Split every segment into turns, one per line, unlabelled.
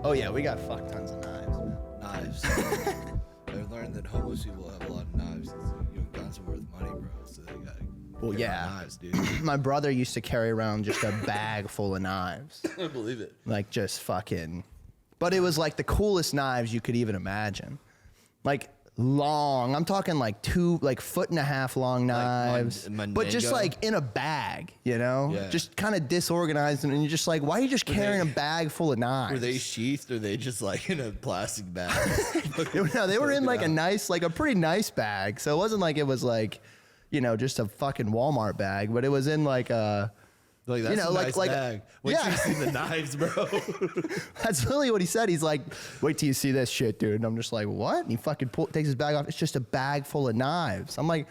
Oh yeah, we got fuck tons of knives.
Knives. I've learned that homeless people have a lot of knives. Guns are worth money, bro. So they got knives, dude.
My brother used to carry around just a bag full of knives.
I believe it.
Like just fucking, but it was like the coolest knives you could even imagine. Like long, I'm talking like 1.5 foot long knives,
like
but just like in a bag, you know?
Yeah.
Just kind of disorganized, and you're just like, why are you just carrying a bag full of knives?
Were they sheathed or are they just like in a plastic bag?
No, they were in like a pretty nice bag. So it wasn't like it was like, just a fucking Walmart bag, but it was in like a,
like that's a nice bag. Wait till you see the knives, bro.
That's really what he said. He's like, wait till you see this shit, dude. And I'm just like, what? And he fucking takes his bag off. It's just a bag full of knives. I'm like,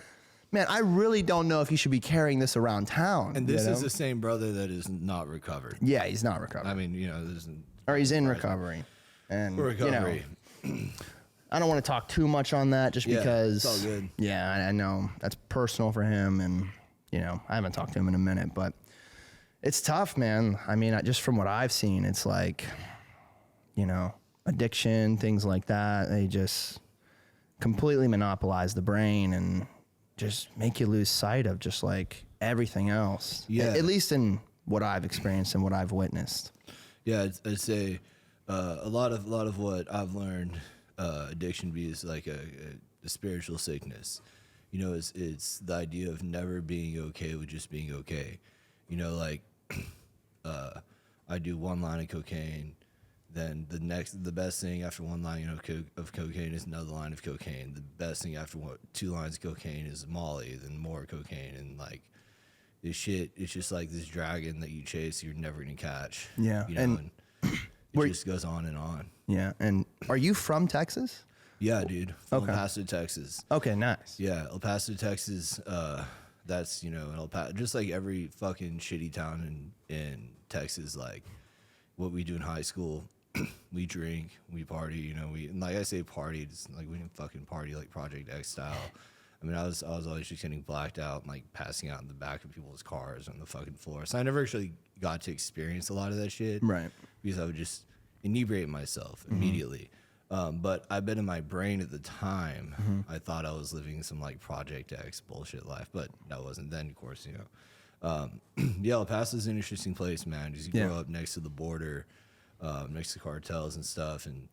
man, I really don't know if he should be carrying this around town.
And this is the same brother that is not recovered.
Yeah, he's not recovered.
I mean, this isn't.
Or he's in recovery. And
recovery.
I don't want to talk too much on that just because.
It's all good.
Yeah, I know that's personal for him, and I haven't talked to him in a minute, but it's tough, man. I mean, just from what I've seen, it's like, addiction, things like that. They just completely monopolize the brain and just make you lose sight of just like everything else.
Yeah.
At least in what I've experienced and what I've witnessed.
Yeah, I'd say a lot of what I've learned, addiction is like a spiritual sickness. It's the idea of never being okay with just being okay. I do one line of cocaine, then the best thing after one line of cocaine is another line of cocaine. The best thing after 2 lines of cocaine is Molly, then more cocaine, and like this shit. It's just like this dragon that you chase, you're never gonna catch.
Yeah,
and it just goes on and on.
Yeah, and are you from Texas?
Yeah, dude. From El Paso, Texas.
Okay, nice.
Yeah, El Paso, Texas. That's El Paso, just like every fucking shitty town in Texas. Like what we do in high school, we drink, we party. And like I say, party. It's like we didn't fucking party like Project X style. I mean, I was always just getting blacked out and like passing out in the back of people's cars on the fucking floor. So I never actually got to experience a lot of that shit,
right?
Because I would just inebriate myself immediately. But I bet in my brain at the time, I thought I was living some like Project X bullshit life, but that wasn't. Then, of course, yeah, El Paso is an interesting place, man. Because you grow up next to the border, next to cartels and stuff, and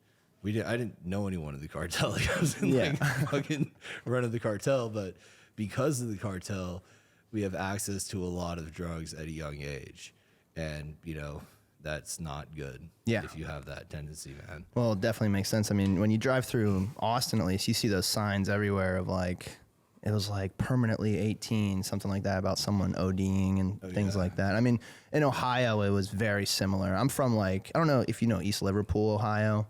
I didn't know anyone in the cartel. Like I was in like fucking run of the cartel, but because of the cartel, we have access to a lot of drugs at a young age, and that's not good.
Yeah.
If you have that tendency, man.
Well, it definitely makes sense. I mean, when you drive through Austin, at least, you see those signs everywhere of like, it was like permanently 18, something like that, about someone ODing and things like that. I mean, in Ohio, it was very similar. I'm from like, I don't know if you know East Liverpool, Ohio.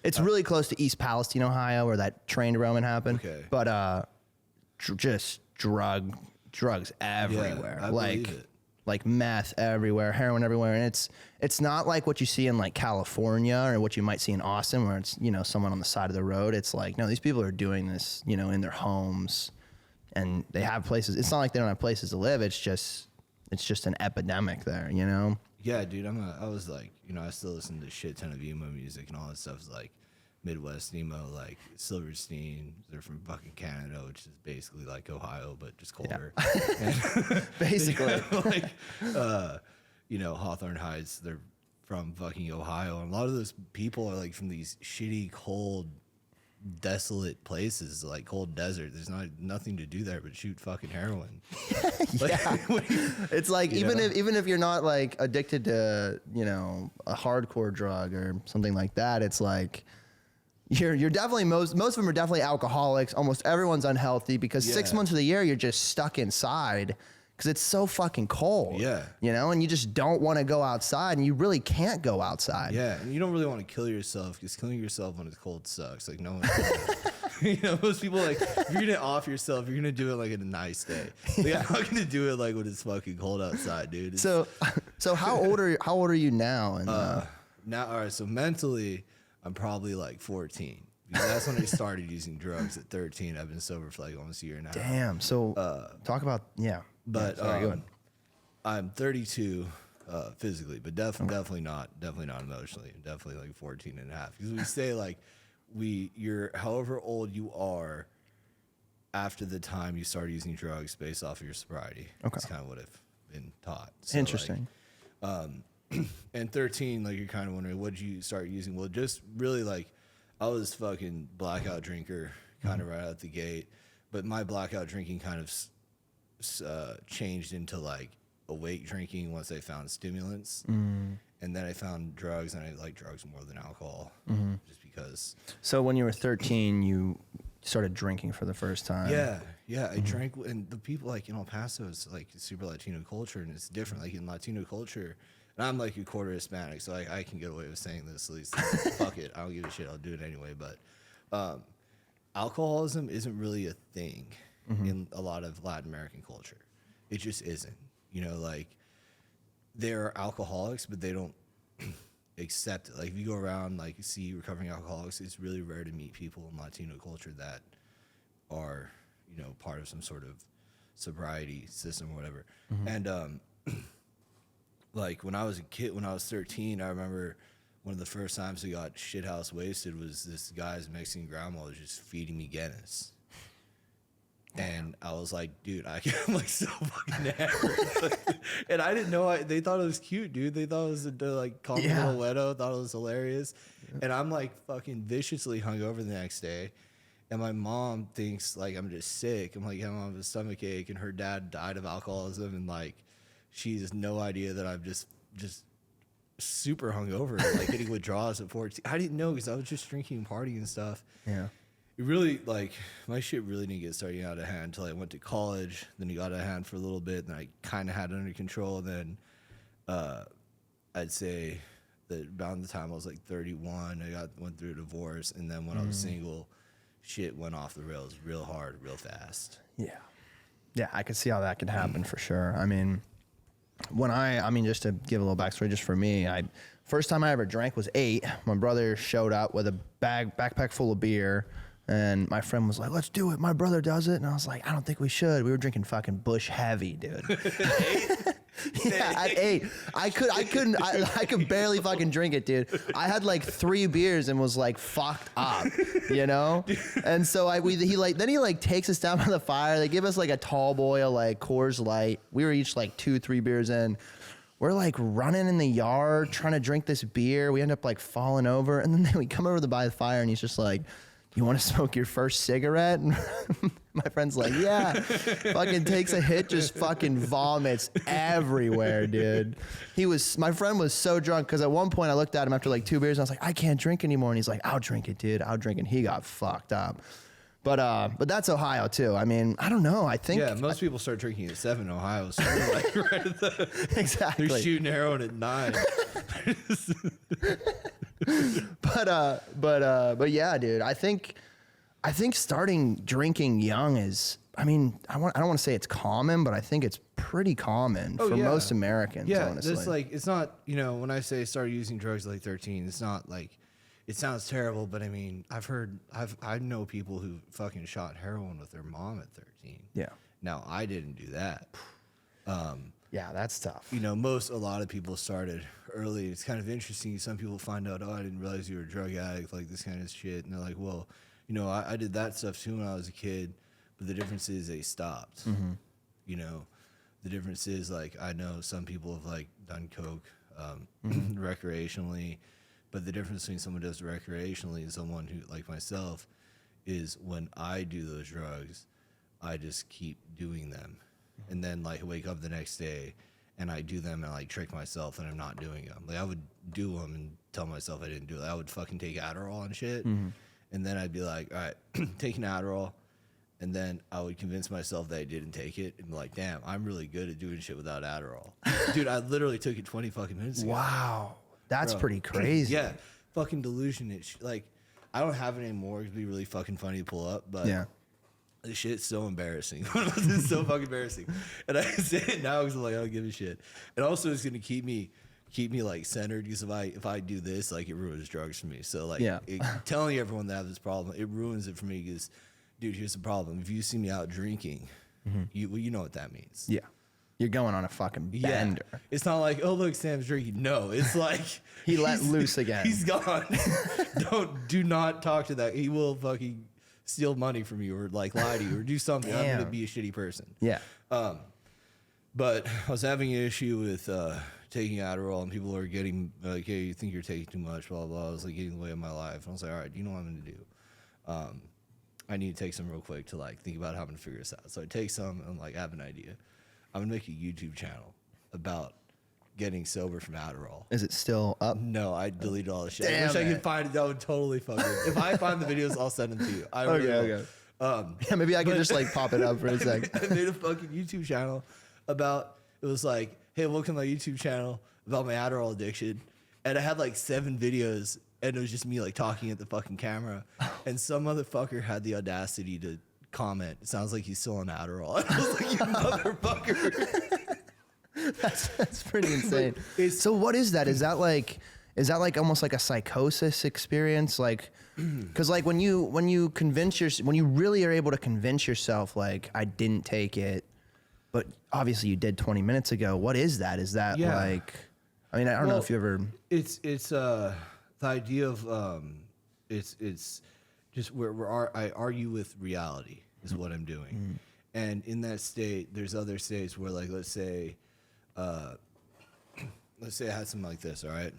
It's really close to East Palestine, Ohio, where that train derailment happened.
Okay.
But just drugs everywhere.
Yeah, I believe it.
Like meth everywhere, heroin everywhere, and it's not like what you see in like California or what you might see in Austin, where it's someone on the side of the road. It's like, no, these people are doing this in their homes, and they have places. It's not like they don't have places to live. It's just an epidemic there,
Yeah, dude. I was like, I still listen to a shit ton of emo music and all that stuff. Is like Midwest emo, like Silverstein. They're from fucking Canada, which is basically like Ohio, but just colder. Yeah.
Basically.
Hawthorne Heights, they're from fucking Ohio. And a lot of those people are like from these shitty, cold, desolate places, like cold desert. There's nothing to do there but shoot fucking heroin.
Yeah. It's like, even if you're not like addicted to, a hardcore drug or something like that, it's like, You're definitely most of them are definitely alcoholics. Almost everyone's unhealthy because 6 months of the year you're just stuck inside because it's so fucking cold.
Yeah.
And you just don't want to go outside, and you really can't go outside.
Yeah, and you don't really want to kill yourself because killing yourself when it's cold sucks. Like no one. Most people like if you're gonna off yourself, you're gonna do it like in a nice day. Like, I'm not gonna do it like when it's fucking cold outside, dude.
So how old are you now? And
now, all right. So mentally, I'm probably like 14. Because that's when I started using drugs at 13. I've been sober for like almost a year now.
Damn. So talk about
But
sorry, go ahead.
I'm 32. physically, but definitely not emotionally, and definitely like 14 and a half. Because we say like you're however old you are after the time you start using drugs based off of your sobriety.
Okay.
That's kind of what I've been taught. So,
Interesting.
And 13, like you're kind of wondering, what did you start using? Well, just really like I was fucking blackout drinker kind of right out the gate, but my blackout drinking kind of changed into like awake drinking once I found stimulants. And then I found drugs, and I like drugs more than alcohol, just because.
So when you were 13, you started drinking for the first time.
Yeah, I drank, and the people like in El Paso is like super Latino culture, and it's different. Like in Latino culture, and I'm like a quarter Hispanic, so I can get away with saying this at least. Fuck it, I don't give a shit. I'll do it anyway. But alcoholism isn't really a thing in a lot of Latin American culture. It just isn't. You know, like they're alcoholics, but they don't accept it. Like if you go around, like you see recovering alcoholics, it's really rare to meet people in Latino culture that are, you know, part of some sort of sobriety system or whatever. And like when I was a kid, when I was 13, I remember one of the first times we got shithouse wasted was this guy's Mexican grandma was just feeding me Guinness. And I was like, dude, I'm like so fucking hammered. And I didn't know, they thought it was cute, dude. They thought it was like, called me Little Wedo, thought it was hilarious. And I'm like fucking viciously hungover the next day. And my mom thinks like I'm just sick. I'm like, yeah, Mom, I have a stomach ache. And her dad died of alcoholism. And like, she has no idea that I'm just super hungover, like hitting withdrawals at 14. I didn't know because I was just drinking and partying and stuff.
Yeah.
It really, like, my shit really didn't get starting out of hand until I went to college. Then it got out of hand for a little bit. Then I kind of had it under control. Then I'd say that around the time I was like 31, I went through a divorce. And then when I was single, shit went off the rails real hard, real fast.
Yeah. Yeah, I could see how that could happen for sure. I mean, just to give a little backstory just for me, first time I ever drank was 8. My brother showed up with a backpack full of beer, and my friend was like, let's do it. My brother does it. And I was like, I don't think we should. We were drinking fucking Bush Heavy, dude. Yeah, at 8. I could barely fucking drink it, dude. I had like 3 beers and was like fucked up, you know? And so he takes us down by the fire. They give us like a tall boy of like Coors Light. We were each like 2-3 beers in. We're like running in the yard trying to drink this beer. We end up like falling over, and then we come over by the fire, and he's just like, you want to smoke your first cigarette? And my friend's like, yeah. Fucking takes a hit, just fucking vomits everywhere, dude. My friend was so drunk, because at one point I looked at him after like 2 beers, and I was like, I can't drink anymore. And he's like, I'll drink it, dude. I'll drink it. And he got fucked up. But that's Ohio too. I mean, I don't know. I think
most people start drinking at 7 in Ohio. So like right at
exactly.
They're shooting heroin at 9.
But yeah, dude. I think starting drinking young is. I mean, I don't want to say it's common, but I think it's pretty common for most Americans.
Yeah,
honestly.
it's like it's not. You know, when I say start using drugs at like 13, it's not like. It sounds terrible, but I mean, I know people who fucking shot heroin with their mom at 13.
Yeah.
Now I didn't do that.
Yeah, that's tough.
You know, a lot of people started early. It's kind of interesting. Some people find out, oh, I didn't realize you were a drug addict, like this kind of shit. And they're like, well, you know, I did that stuff too when I was a kid, but the difference is they stopped. You know, the difference is like I know some people have like done coke recreationally. But the difference between someone who does it recreationally and someone who, like myself, is when I do those drugs, I just keep doing them. And then, like, I wake up the next day and I do them and, like, trick myself and I'm not doing them. Like, I would do them and tell myself I didn't do it. I would fucking take Adderall and shit. And then I'd be like, all right, taking Adderall. And then I would convince myself that I didn't take it and be like, damn, I'm really good at doing shit without Adderall. Dude, I literally took it 20 fucking minutes ago.
Wow. That's pretty crazy.
Yeah, fucking delusion. Like, I don't have it anymore. It'd be really fucking funny to pull up, but this shit's so embarrassing. It's so fucking embarrassing. And I say it now because I'm like, I don't give a shit. And also, it's gonna keep me like centered because if I do this, like, it ruins drugs for me. So like, telling everyone that I have this problem, it ruins it for me because, dude, here's the problem. If you see me out drinking, you know what that means.
You're going on a fucking bender.
Yeah. It's not like, oh look, Sam's drinking. No, it's like
He let loose again.
He's gone. Do not talk to that. He will fucking steal money from you or like lie to you or do something. I'm gonna be a shitty person.
Yeah.
But I was having an issue with taking Adderall, and people are getting like, hey, you think you're taking too much, blah, blah. I was like getting in the way of my life. And I was like, all right, you know what I'm going to do? I need to take some real quick to like think about how I'm going to figure this out. So I take some and like, I have an idea. I'm going to make a YouTube channel about getting sober from Adderall.
Is it still up?
No, I deleted all the shit.
Damn
I wish I
it.
could find it. That would totally fucking. If I find the videos, I'll send them to you. I really will.
Yeah, maybe I can just like pop it up for a sec.
I made a fucking YouTube channel about, it was like, hey, welcome to my YouTube channel about my Adderall addiction. And I had like 7 videos, and it was just me like talking at the fucking camera. And some motherfucker had the audacity to comment, it sounds like he's still on Adderall. And I was like, you motherfucker.
That's pretty insane. So what is that? Is that like almost like a psychosis experience? Like, because like when you when you really are able to convince yourself like I didn't take it, but obviously you did 20 minutes ago. What is that? Is that like? I mean, I don't know if you ever.
It's the idea of it's just where I argue with reality is what I'm doing, and in that state, there's other states where like let's say I had something like this, all right.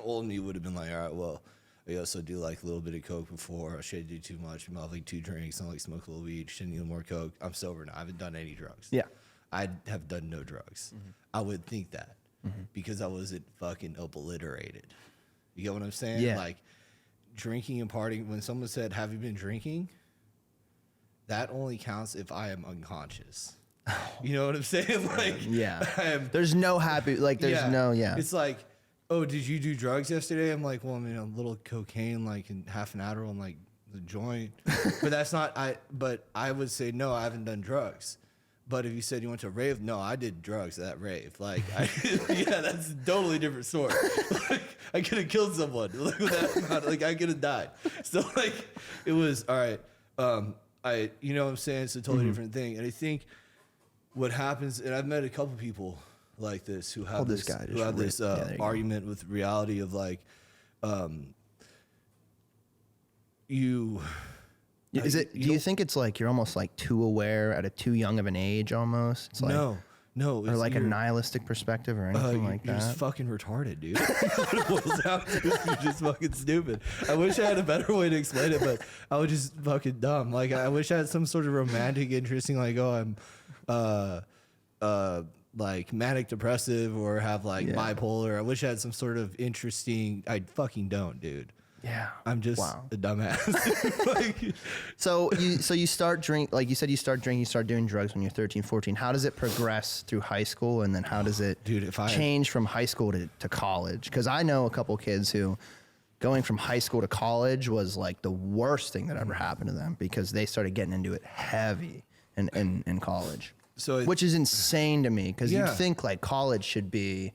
Old me would have been like, all right, well, I also do like a little bit of coke before. I shouldn't do too much. I'm off like 2 drinks. I like smoke a little weed. Shouldn't need more coke. I'm sober now. I haven't done any drugs.
Yeah.
I have done no drugs. I would think that because I wasn't fucking obliterated. You get what I'm saying?
Yeah.
Like drinking and partying. When someone said, have you been drinking? That only counts if I am unconscious. You know what I'm saying? Like,
yeah. There's no happy, like there's no.
It's like, oh, did you do drugs yesterday? I'm like, well, I mean, a little cocaine, like, and half an Adderall, and like the joint. But that's not. But I would say no, I haven't done drugs. But if you said you went to a rave, no, I did drugs at that rave. Like, yeah, that's a totally different story. Like, I could have killed someone. Like, with that amount, like I could have died. So like, it was all right. You know what I'm saying? It's a totally different thing. And I think what happens, and I've met a couple people like this who have this argument with reality of like,
Is it? Do you think it's like you're almost like too aware at a too young of an age almost? It's like,
no.
Or like a nihilistic perspective or anything like that?
You're just fucking retarded, dude. You're just fucking stupid. I wish I had a better way to explain it, but I was just fucking dumb. Like, I wish I had some sort of romantic, interesting, like, oh, I'm like manic depressive or have like bipolar. I wish I had some sort of interesting. I fucking don't, dude.
Yeah,
I'm just a dumbass. Like,
so you start drink, like you said, you start drinking, you start doing drugs when you're 13, 14. How does it progress through high school, and then how does it change from high school to college? Because I know a couple kids who going from high school to college was like the worst thing that ever happened to them because they started getting into it heavy in college. Which is insane to me because you'd think like college should be,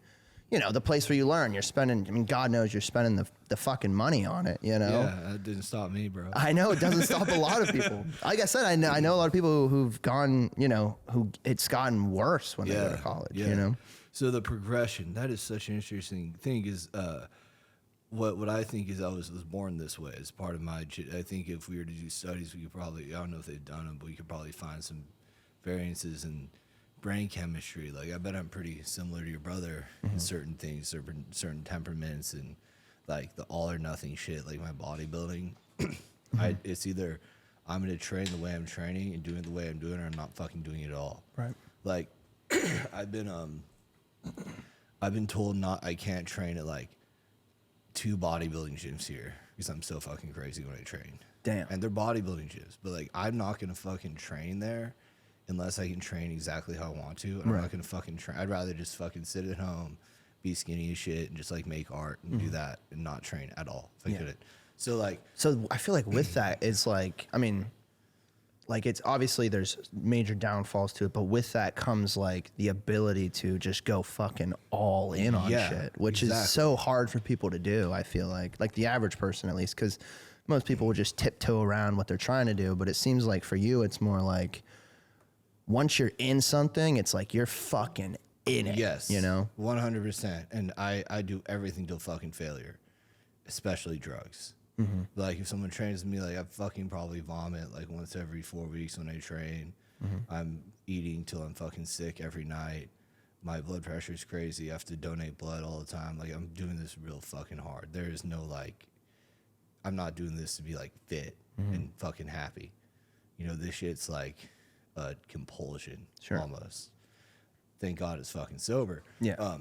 you know, the place where you learn. You're spending, I mean, God knows you're spending the fucking money on it, you know?
Yeah, that didn't stop me, bro.
I know, it doesn't stop a lot of people. Like I said, I know a lot of people who've gone, you know, who it's gotten worse when they go to college, you know?
So the progression, that is such an interesting thing is what I think is I was born this way as part of my, I think if we were to do studies, we could probably, I don't know if they've done them, but we could probably find some variances in brain chemistry. Like I bet I'm pretty similar to your brother in certain things, certain temperaments, and like the all or nothing shit. Like my bodybuilding, it's either I'm gonna train the way I'm training and doing it the way I'm doing it, or I'm not fucking doing it at all.
Right.
Like I've been told I can't train at like 2 bodybuilding gyms here because I'm so fucking crazy when I train.
Damn.
And they're bodybuilding gyms, but like I'm not gonna fucking train there unless I can train exactly how I want to. And I'm not gonna fucking train. I'd rather just fucking sit at home, be skinny as shit, and just like make art and do that and not train at all if I couldn't. So
I feel like with that, it's like, I mean, like it's obviously there's major downfalls to it, but with that comes like the ability to just go fucking all in on shit, which is so hard for people to do. I feel like the average person at least, because most people will just tiptoe around what they're trying to do. But it seems like for you, it's more like once you're in something, it's like you're fucking in it.
Yes.
You know?
100%. And I do everything till fucking failure, especially drugs. Mm-hmm. Like if someone trains me, like I fucking probably vomit like once every 4 weeks when I train. Mm-hmm. I'm eating till I'm fucking sick every night. My blood pressure is crazy. I have to donate blood all the time. Like I'm doing this real fucking hard. There is no like, I'm not doing this to be like fit and fucking happy. You know, this shit's like a compulsion almost. Thank God it's fucking sober.
Yeah.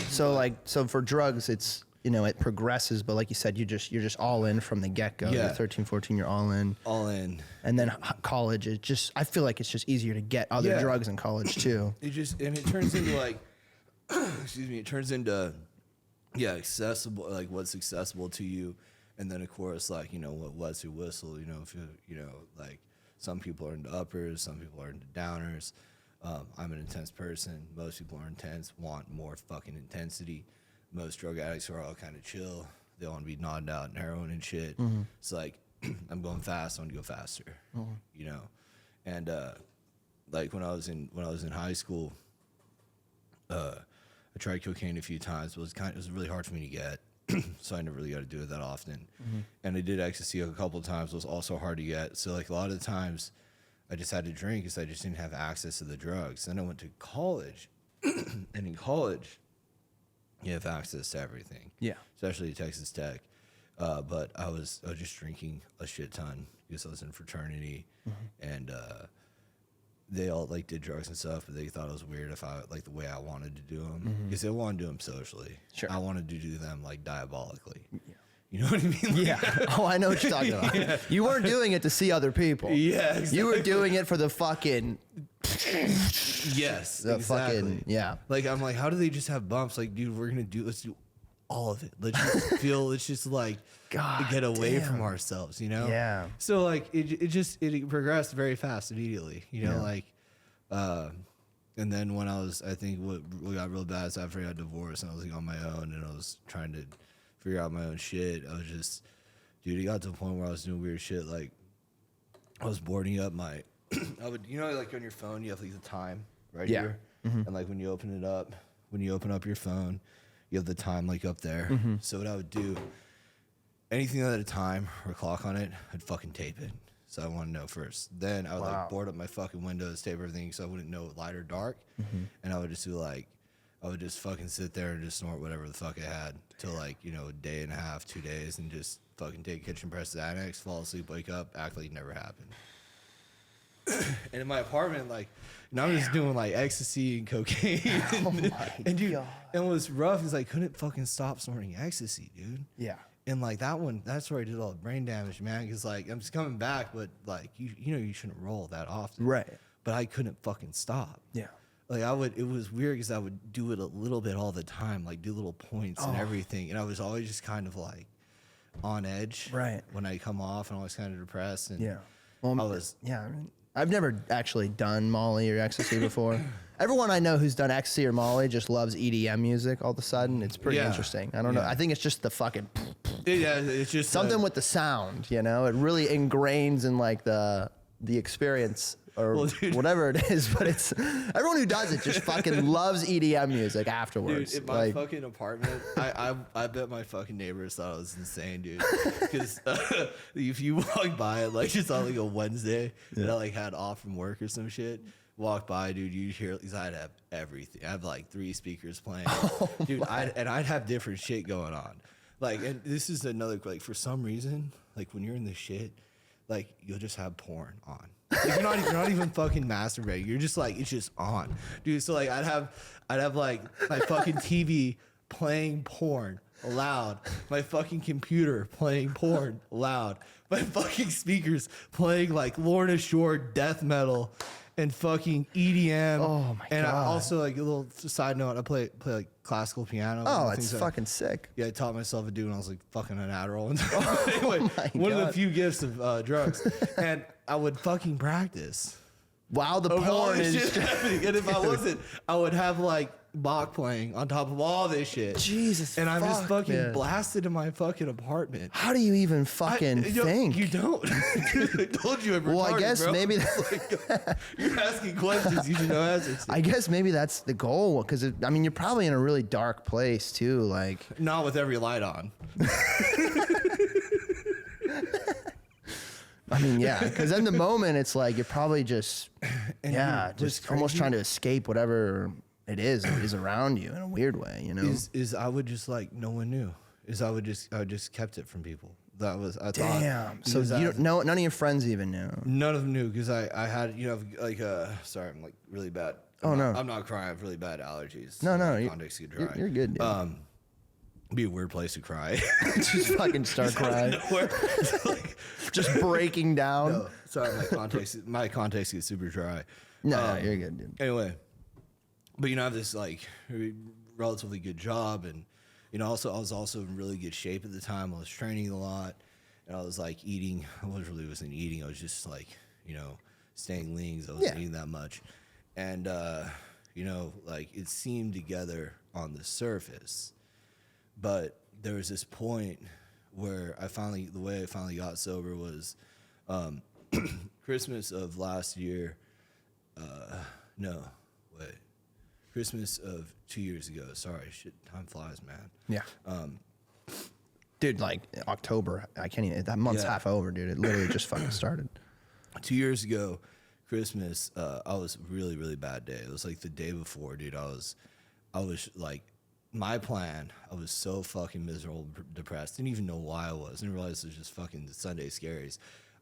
So for drugs, it's, you know, it progresses, but like you said, you're just all in from the get-go.
Yeah.
You're 13, 14, you're all in.
All in.
And then college is just, I feel like it's just easier to get other drugs in college too.
It turns into like, excuse me, it turns into, accessible, like what's accessible to you. And then of course, like, you know, what wets your whistle, you know, if you know, like some people are into uppers, some people are into downers. I'm an intense person. Most people are intense, want more fucking intensity. Most drug addicts are all kind of chill. They want to be nodded out in heroin and shit. Mm-hmm. It's like, I'm going fast, I want to go faster, you know? And like when I was in high school, I tried cocaine a few times, but it was really hard for me to get. So I never really got to do it that often. Mm-hmm. And I did ecstasy a couple of times. It was also hard to get. So like a lot of the times I just had to drink because I just didn't have access to the drugs. Then I went to college. And in college, you have access to everything. Yeah. Especially at Texas Tech. But I was just drinking a shit ton because I was in fraternity. Mm-hmm. And they all like did drugs and stuff, but they thought it was weird if I like the way I wanted to do them because they wanted to do them socially. Sure. I wanted to do them like diabolically. Yeah. You know what I mean? Like,
yeah. Oh, I know what you're talking about. Yeah. You weren't doing it to see other people.
Yeah. Exactly.
You were doing it for the fucking.
Yes.
The
exactly.
fucking, yeah.
Like, I'm like, how do they just have bumps? Like, dude, let's do all of it. Let's just like
God
get away
damn.
from ourselves, you know?
Yeah.
So like it progressed very fast immediately, you know, like and then when I think what got real bad is after I got divorced and I was like on my own and I was trying to figure out my own shit. I was just, dude, it got to a point where I was doing weird shit. Like I was boarding up my, you know, like on your phone, you have like the time right here. Mm-hmm. And like when you open up your phone, you have the time like up there. Mm-hmm. So what I would do, anything that had a time or a clock on it, I'd fucking tape it. So I want to know first. Then I would like board up my fucking windows, tape everything so I wouldn't know light or dark. Mm-hmm. And I would just do like, I would just fucking sit there and just snort whatever the fuck I had till like, you know, a day and a half, 2 days, and just fucking take kitchen press Xanax, fall asleep, wake up, act like it never happened. And in my apartment, like, you know, I'm just doing like ecstasy and cocaine.
Oh my God.
And what's rough is I couldn't fucking stop snorting ecstasy, dude.
Yeah.
And like that's where I did all the brain damage, man. Because like I'm just coming back, but like you know you shouldn't roll that often,
right?
But I couldn't fucking stop.
Yeah.
Like it was weird because I would do it a little bit all the time, like do little points and everything, and I was always just kind of like on edge,
right?
When I come off, and I was kind of depressed, and
I mean, I've never actually done Molly or ecstasy before. Everyone I know who's done ecstasy or Molly just loves EDM music all of a sudden. It's pretty interesting. I don't know. I think it's just the fucking...
it's just...
Something with the sound, you know? It really ingrains in like the experience or whatever it is, but it's... Everyone who does it just fucking loves EDM music afterwards.
Dude, in my fucking apartment, I bet my fucking neighbors thought I was insane, dude. Because if you walk by it, like just on like a Wednesday, and I like had off from work or some shit, walk by, dude, you hear, because I'd have everything. I have like 3 speakers playing. Dude, I'd have different shit going on. Like, and this is another, like, for some reason, like when you're in the shit, like you'll just have porn on. Like, you're not even fucking masturbating. You're just like, it's just on, dude. So like I'd have like my fucking TV playing porn loud, my fucking computer playing porn loud, my fucking speakers playing like Lorna Shore death metal and fucking EDM. Oh my God. And I also, like, a little side note, I play like classical piano.
Oh, it's fucking sick.
Yeah, I taught myself to do when I was like fucking an Adderall. Anyway, one of the few gifts of drugs. And I would fucking practice.
Wow, the porn is
happening. And if I wasn't, I would have like Bach playing on top of all this shit.
Jesus,
and I'm just fucking
man.
blasted in my fucking apartment.
How do you even fucking think?
You don't. I told you I'm retarded,
Well, I guess
bro.
maybe
You're asking questions you should know answers to.
I guess maybe that's the goal, because I mean, you're probably in a really dark place too. Like,
Not with every light on.
I mean, yeah, because in the moment it's like you're probably just, just almost trying to escape whatever it is around you in a weird way, you know?
Is I would just like no one knew. I would just kept it from people. That was I
Damn.
thought.
So you don't, none of your friends even knew.
None of them knew because I had like sorry, I'm like really bad. I'm not crying. I have really bad allergies.
No, you're good, dude.
Be a weird place to cry.
Just fucking start crying. Just breaking down.
No, sorry, my context gets super dry.
No, you're good, dude.
Anyway, but I have this like relatively good job, and also I was also in really good shape at the time. I was training a lot, and I was like eating. I wasn't eating. I was just like staying lean. So I wasn't eating that much, and like it seemed together on the surface. But there was this point where the way I finally got sober was Christmas of last year. Christmas of 2 years ago. Sorry, shit, time flies, man.
Yeah. Dude, like October, I can't even, that month's half over, dude. It literally just fucking started.
2 years ago, Christmas, I was really, really bad day. It was like the day before, dude. I was like, my plan, I was so fucking miserable, depressed. Didn't even know why I was. Didn't realize it was just fucking Sunday scaries.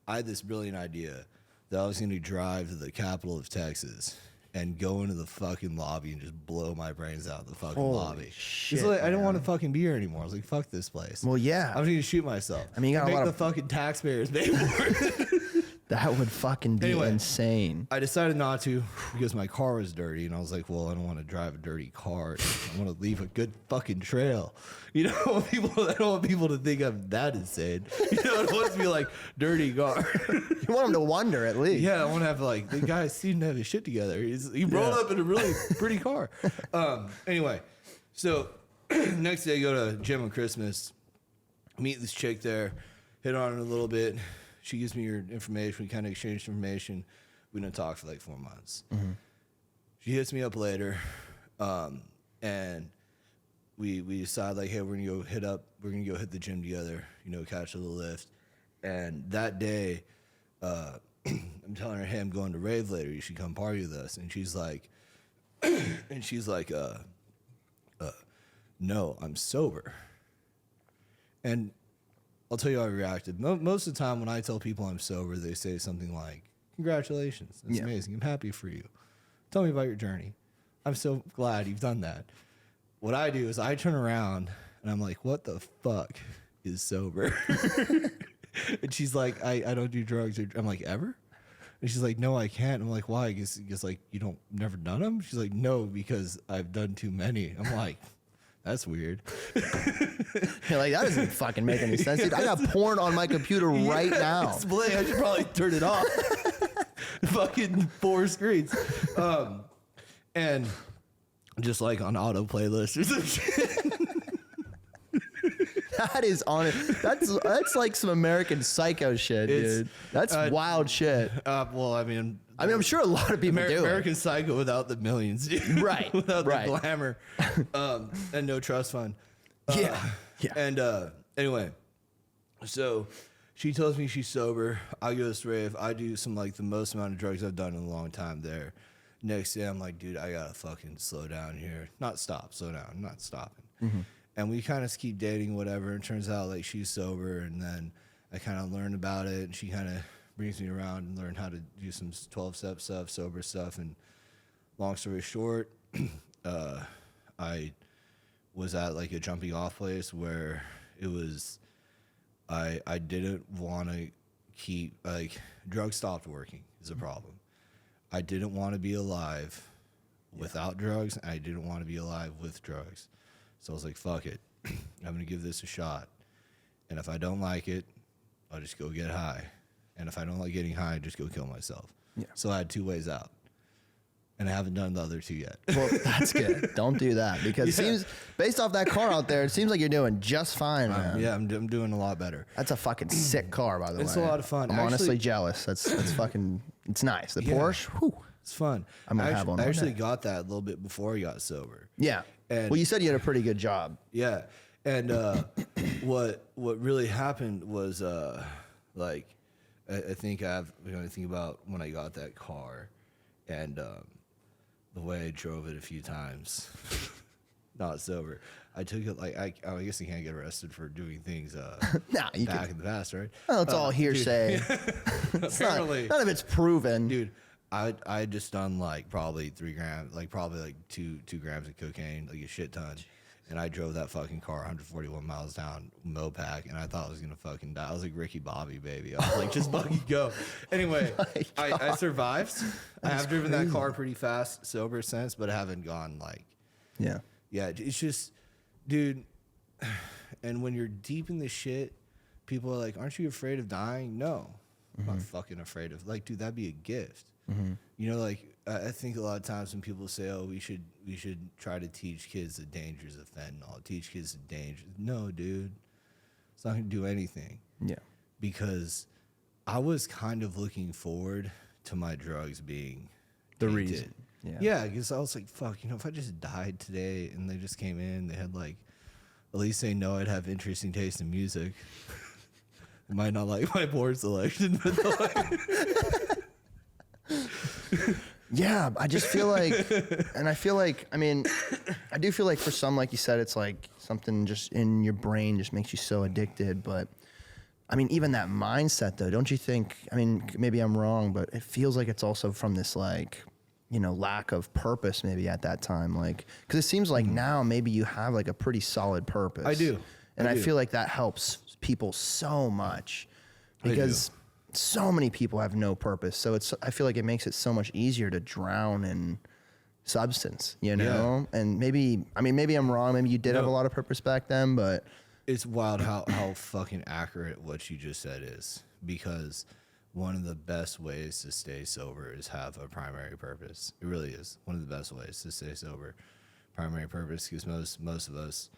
I had this brilliant idea that I was going to drive to the capital of Texas and go into the fucking lobby and just blow my brains out in the fucking lobby.
Shit,
like, I didn't want to fucking be here anymore. I was like, fuck this place.
Well, yeah.
I was going to shoot myself.
I mean, you got
make the fucking taxpayers pay for it.
That would fucking be insane.
I decided not to because my car was dirty, and I was like, well, I don't want to drive a dirty car. I want to leave a good fucking trail. I don't want people to think I'm that insane. I don't want it to be like dirty car.
You want them to wonder at least.
Yeah, I want to have like, the guy seemed to have his shit together. He rolled up in a really pretty car. Anyway, so next day I go to gym on Christmas, meet this chick there, hit on her a little bit. She gives me her information. We kind of exchanged information. We didn't talk for like 4 months. Mm-hmm. She hits me up later, and we decide like, hey, we're gonna go hit the gym together. Catch a little lift. And that day, I'm telling her, hey, I'm going to rave later. You should come party with us. And she's like, no, I'm sober. And I'll tell you how I reacted. Most of the time when I tell people I'm sober, they say something like, congratulations, that's amazing, I'm happy for you. Tell me about your journey. I'm so glad you've done that. What I do is I turn around and I'm like, what the fuck is sober? And she's like, I don't do drugs. I'm like, ever? And she's like, no, I can't. I'm like, why? I guess like you never done them? She's like, no, because I've done too many. I'm like, that's weird.
You're like, that doesn't fucking make any sense, dude. I got porn on my computer right now.
It's blank. I should probably turn it off. Fucking 4 screens. And just like on auto playlist or some shit.
That is honest. That's like some American Psycho shit, dude. That's wild shit.
Well, I mean,
I'm sure a lot of people do.
American Psycho without the millions, dude.
Right.
Without the glamour, and no trust fund.
Yeah.
And anyway, so she tells me she's sober. I go to this rave. I do some like the most amount of drugs I've done in a long time there. Next day, I'm like, dude, I gotta fucking slow down here. Not stop, slow down. I'm not stopping. Mm-hmm. And we kind of keep dating, whatever. And it turns out like she's sober, and then I kind of learned about it, and she kind of brings me around and learn how to do some 12-step stuff, sober stuff. And long story short, I was at like a jumping off place where it was, I didn't want to keep, like, drugs stopped working is a problem. I didn't want to be alive without drugs, and I didn't want to be alive with drugs. So I was like, fuck it. I'm going to give this a shot. And if I don't like it, I'll just go get high. And if I don't like getting high, just go kill myself. Yeah. So I had 2 ways out. and I haven't done the other 2 yet.
Well, that's good. Don't do that because it seems, based off that car out there, it seems like you're doing just fine, man.
Yeah, I'm doing a lot better.
That's a fucking sick car, by the way.
It's a lot of fun.
I'm honestly jealous. That's fucking, it's nice. The Porsche, whew.
It's fun.
I'm gonna have one.
I actually got that a little bit before I got sober.
Yeah.
And
well, you said you had a pretty good job.
Yeah. And what really happened was like I think I think about when I got that car and the way I drove it a few times, not sober. I took it like I guess you can't get arrested for doing things
Nah, you
back in the past, right?
Well, it's all hearsay.
Apparently,
none of it's proven.
dude. I just done like probably 3 grams, like probably like 2 grams of cocaine, like a shit ton. And I drove that fucking car 141 miles down Mopac, and I thought I was gonna fucking die. I was like Ricky Bobby, baby. I was like, just fucking go. Anyway, I survived. I have driven that car pretty fast, sober since, but I haven't gone like, yeah. It's just, dude. And when you're deep in the shit, people are like, "Aren't you afraid of dying?" No, I'm not fucking afraid of. Like, dude, that'd be a gift. You know, like I think a lot of times when people say, "Oh, we should try to teach kids the dangers of fentanyl, teach kids the dangers." No, dude, it's not gonna do anything. Yeah, because I was kind of looking forward to my drugs being
the reason.
Yeah, because I was like, "Fuck, you know, if I just died today and they just came in, they had like, at least they know I'd have interesting taste in music." They might not like my board selection, but like.
Yeah, I just feel like, and I feel like, I mean, I do feel like for some, like you said, it's like something just in your brain just makes you so addicted. But I mean, even that mindset though, don't you think, I mean, maybe I'm wrong, but it feels like it's also from this like, you know, lack of purpose maybe at that time. Like, cause it seems like now maybe you have like a pretty solid purpose.
I do.
And I feel like that helps people so much because so many people have no purpose. So I feel like it makes it so much easier to drown in substance, you know? Yeah. And maybe I'm wrong. Maybe you did have a lot of purpose back then, but
it's wild how fucking accurate what you just said is, because one of the best ways to stay sober is have a primary purpose. It really is one of the best ways to stay sober. Primary purpose, because most of us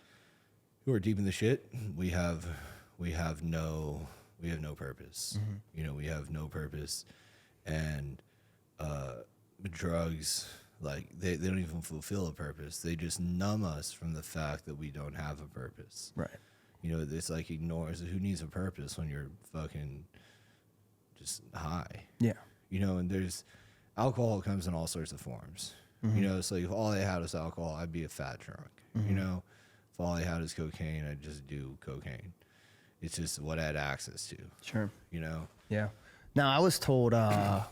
who are deep in the shit, we have no purpose. You know, we have no purpose, and drugs, like they don't even fulfill a purpose. They just numb us from the fact that we don't have a purpose. Right. You know, it's like ignores who needs a purpose when you're fucking just high. Yeah. You know, and there's alcohol comes in all sorts of forms. You know, it's like if all I had was alcohol, I'd be a fat drunk. You know, if all I had is cocaine, I'd just do cocaine. It's just what I had access to. Sure. You know?
Yeah. Now, I was told, I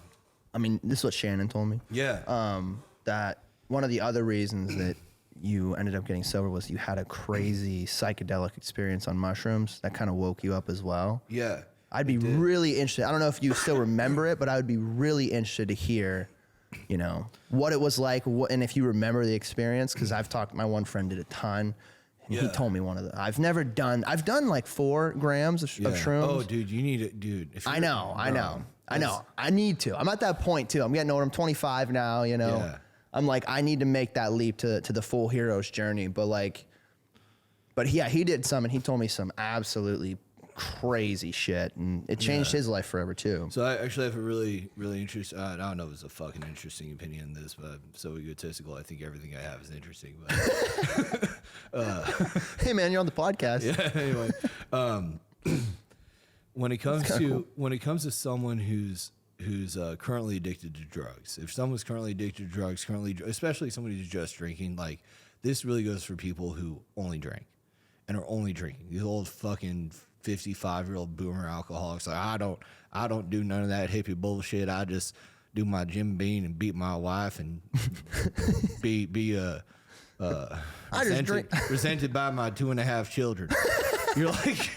mean, this is what Shannon told me.
Yeah.
That one of the other reasons that you ended up getting sober was you had a crazy psychedelic experience on mushrooms that kind of woke you up as well.
Yeah.
I'd be really interested. I don't know if you still remember it, but I would be really interested to hear, you know, what it was like, and if you remember the experience, because my one friend did a ton. And he told me one of the, I've done like 4 grams of shrooms.
Oh, dude, you need it, dude.
I know. I need to. I'm at that point too. I'm getting older. I'm 25 now, you know. Yeah. I'm like, I need to make that leap to the full hero's journey. But yeah, he did some, and he told me some absolutely crazy shit, and it changed his life forever too.
So I actually have a really, really interesting, I don't know if it's a fucking interesting opinion in this, but I'm so egotistical. I think everything I have is interesting. But
hey man, you're on the podcast.
Yeah. Anyway, when it comes to someone who's currently addicted to drugs, if someone's currently addicted to drugs, especially somebody who's just drinking, like this really goes for people who only drink and are only drinking. These old fucking 55-year-old boomer alcoholics, like I don't do none of that hippie bullshit. I just do my Jim Beam and beat my wife and be resented by my 2.5 children. You're like,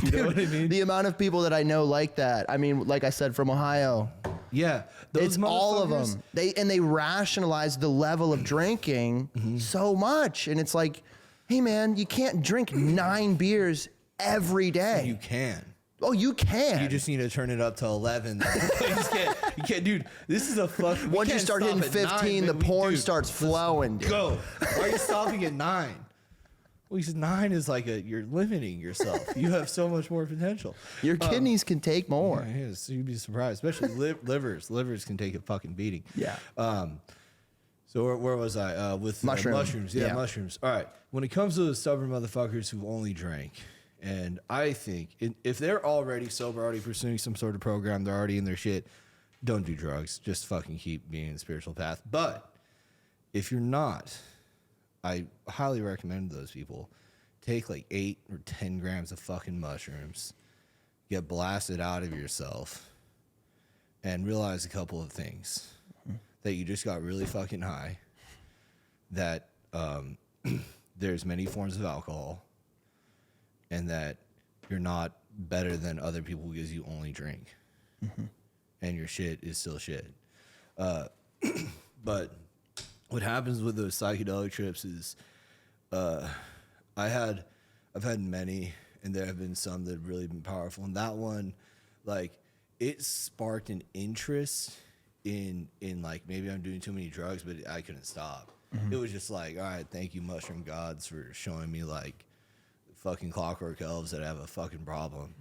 you know what I mean?
The amount of people that I know like that. I mean, like I said, from Ohio.
Yeah,
it's all of them. They rationalize the level of drinking so much, and it's like, hey man, you can't drink 9 beers every day.
You can.
Oh, you can.
You just need to turn it up to 11. You can't, dude. This is a fuck.
Once you start hitting 15, the porn starts flowing. Dude.
Go. Why are you stopping at 9? Well, he said 9 is like you're limiting yourself. You have so much more potential.
Your kidneys can take more.
Yeah, so you'd be surprised, especially livers. Livers can take a fucking beating.
Yeah.
So where was I? With mushrooms. Yeah, mushrooms. All right. When it comes to the stubborn motherfuckers who only drank, and I think if they're already sober, already pursuing some sort of program, they're already in their shit, don't do drugs. Just fucking keep being in the spiritual path. But if you're not, I highly recommend those people take like 8 or 10 grams of fucking mushrooms, get blasted out of yourself, and realize a couple of things. That you just got really fucking high, that there's many forms of alcohol, and that you're not better than other people because you only drink. And your shit is still shit. But what happens with those psychedelic trips is I've had many, and there have been some that have really been powerful. And that one, like, it sparked an interest in like, maybe I'm doing too many drugs, but I couldn't stop. It was just like, all right, thank you, mushroom gods, for showing me like fucking clockwork elves that have a fucking problem.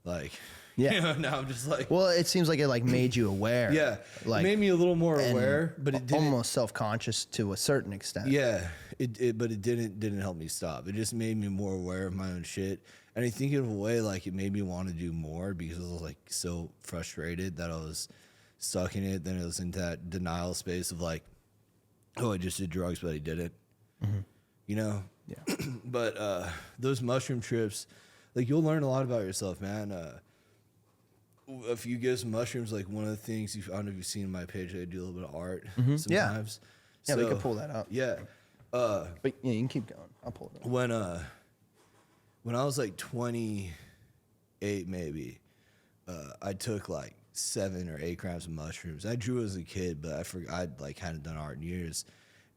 Like,
yeah.
You know, now I'm just like,
well, it seems like it like made you aware.
Yeah,
like,
it made me a little more aware, but it didn't,
almost self-conscious to a certain extent.
Yeah, but it didn't help me stop. It just made me more aware of my own shit, and I think in a way, like, it made me want to do more because I was like so frustrated that I was stuck in it. Then it was into that denial space of like, oh, I just did drugs, but I didn't. You know?
Yeah.
But those mushroom trips, like, you'll learn a lot about yourself, man. If you get some mushrooms, like, one of the things, I don't know if you've seen my page, I do a little bit of art sometimes.
Yeah,
so,
we could pull that up.
Yeah.
But yeah, you can keep going. I'll pull it up.
When I was like 28, maybe, I took like 7 or 8 grams of mushrooms. I drew as a kid, but I forgot I'd like hadn't done art in years.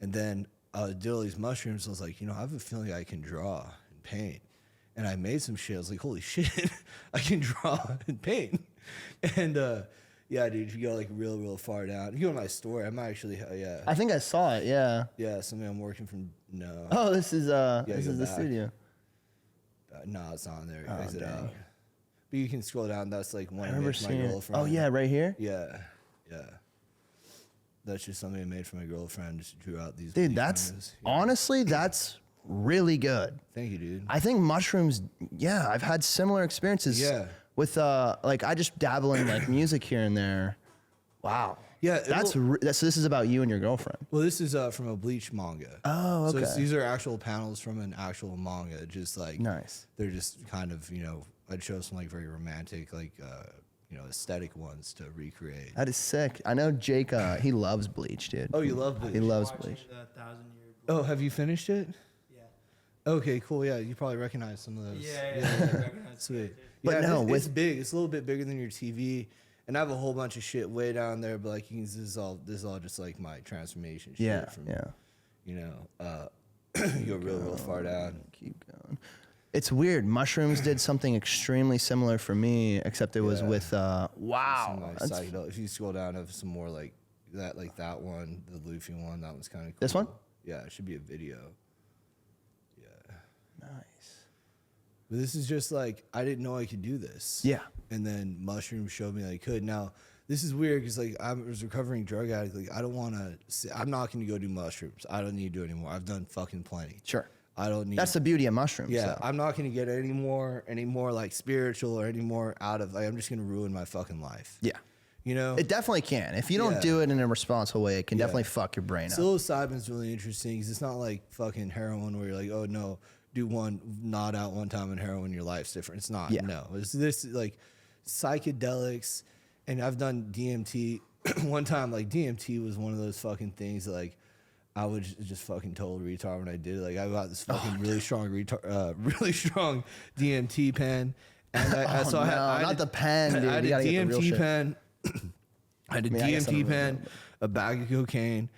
And then I did all these mushrooms. I was like, you know, I have a feeling I can draw and paint. And I made some shit. I was like, holy shit, I can draw and paint. And yeah, dude, if you go like real far down, you go to my store. I'm actually yeah.
I think I saw it. Yeah.
Yeah, something I'm working from. No.
Oh, this is the studio.
No, it's not on there.
Oh,
Exit
dang.
out. But you can scroll down. That's like one
I
I
remember
made for my
seeing it.
girlfriend.
Oh yeah, right here.
Yeah. That's just something I made for my girlfriend. Just drew out these.
Dude,
these
that's
photos. Yeah.
honestly, that's really good.
Thank you, dude.
I think mushrooms. Yeah, I've had similar experiences.
Yeah.
With like, I just dabble in like music here and there. Wow.
Yeah,
That's so this is about you and your girlfriend.
Well, this is from a Bleach manga.
Oh, okay.
So these are actual panels from an actual manga. Just like
Nice.
They're just kind of, you know, I'd show some like very romantic, like you know, aesthetic ones to recreate.
That is sick. I know Jake. He loves Bleach, dude.
Oh, you love Bleach?
He loves
Watching
Bleach.
the 1,000-year.
Oh, have you finished it?
Yeah.
Okay, cool. Yeah, you probably recognize some of those.
Yeah.
Sweet.
But
Yeah,
no,
it's big. It's a little bit bigger than your TV. And I have a whole bunch of shit way down there, but like this is all just like my transformation shit.
Yeah.
From,
Yeah.
You know, you go real far down.
Keep going. It's weird. Mushrooms did something extremely similar for me, except it was with
Some,
wow.
like,
That's-
psychedelic. If you scroll down, I have some more like that one, the Luffy one. That one's kind of cool.
This one?
Yeah, it should be a video. Yeah.
nice.
But this is just like, I didn't know I could do this.
Yeah.
And then mushrooms showed me that I could. Now, this is weird because like I was a recovering drug addict. Like I don't want to. I'm not going to go do mushrooms. I don't need to do it anymore. I've done fucking plenty.
Sure.
I don't need.
That's the beauty of mushrooms.
Yeah,
though.
I'm not going to get any more like spiritual or any more out of. Like, I'm just going to ruin my fucking life.
Yeah.
You know.
It definitely can. If you don't
Yeah.
do it in a responsible way, it can definitely fuck your brain up.
Psilocybin's really interesting because it's not like fucking heroin where you're like, oh no, do one nod out one time on heroin, your life's different. It's not.
Yeah.
No, it's this like psychedelics, and I've done DMT one time. Like DMT was one of those fucking things that, like, I was just fucking total retard when I did it. Like I got this fucking really strong DMT pen, and I had
not the pen, dude.
I had
You
a
gotta get the real
DMT
shit.
pen. I had a
I guess I
DMT
don't
pen,
know.
a bag of cocaine,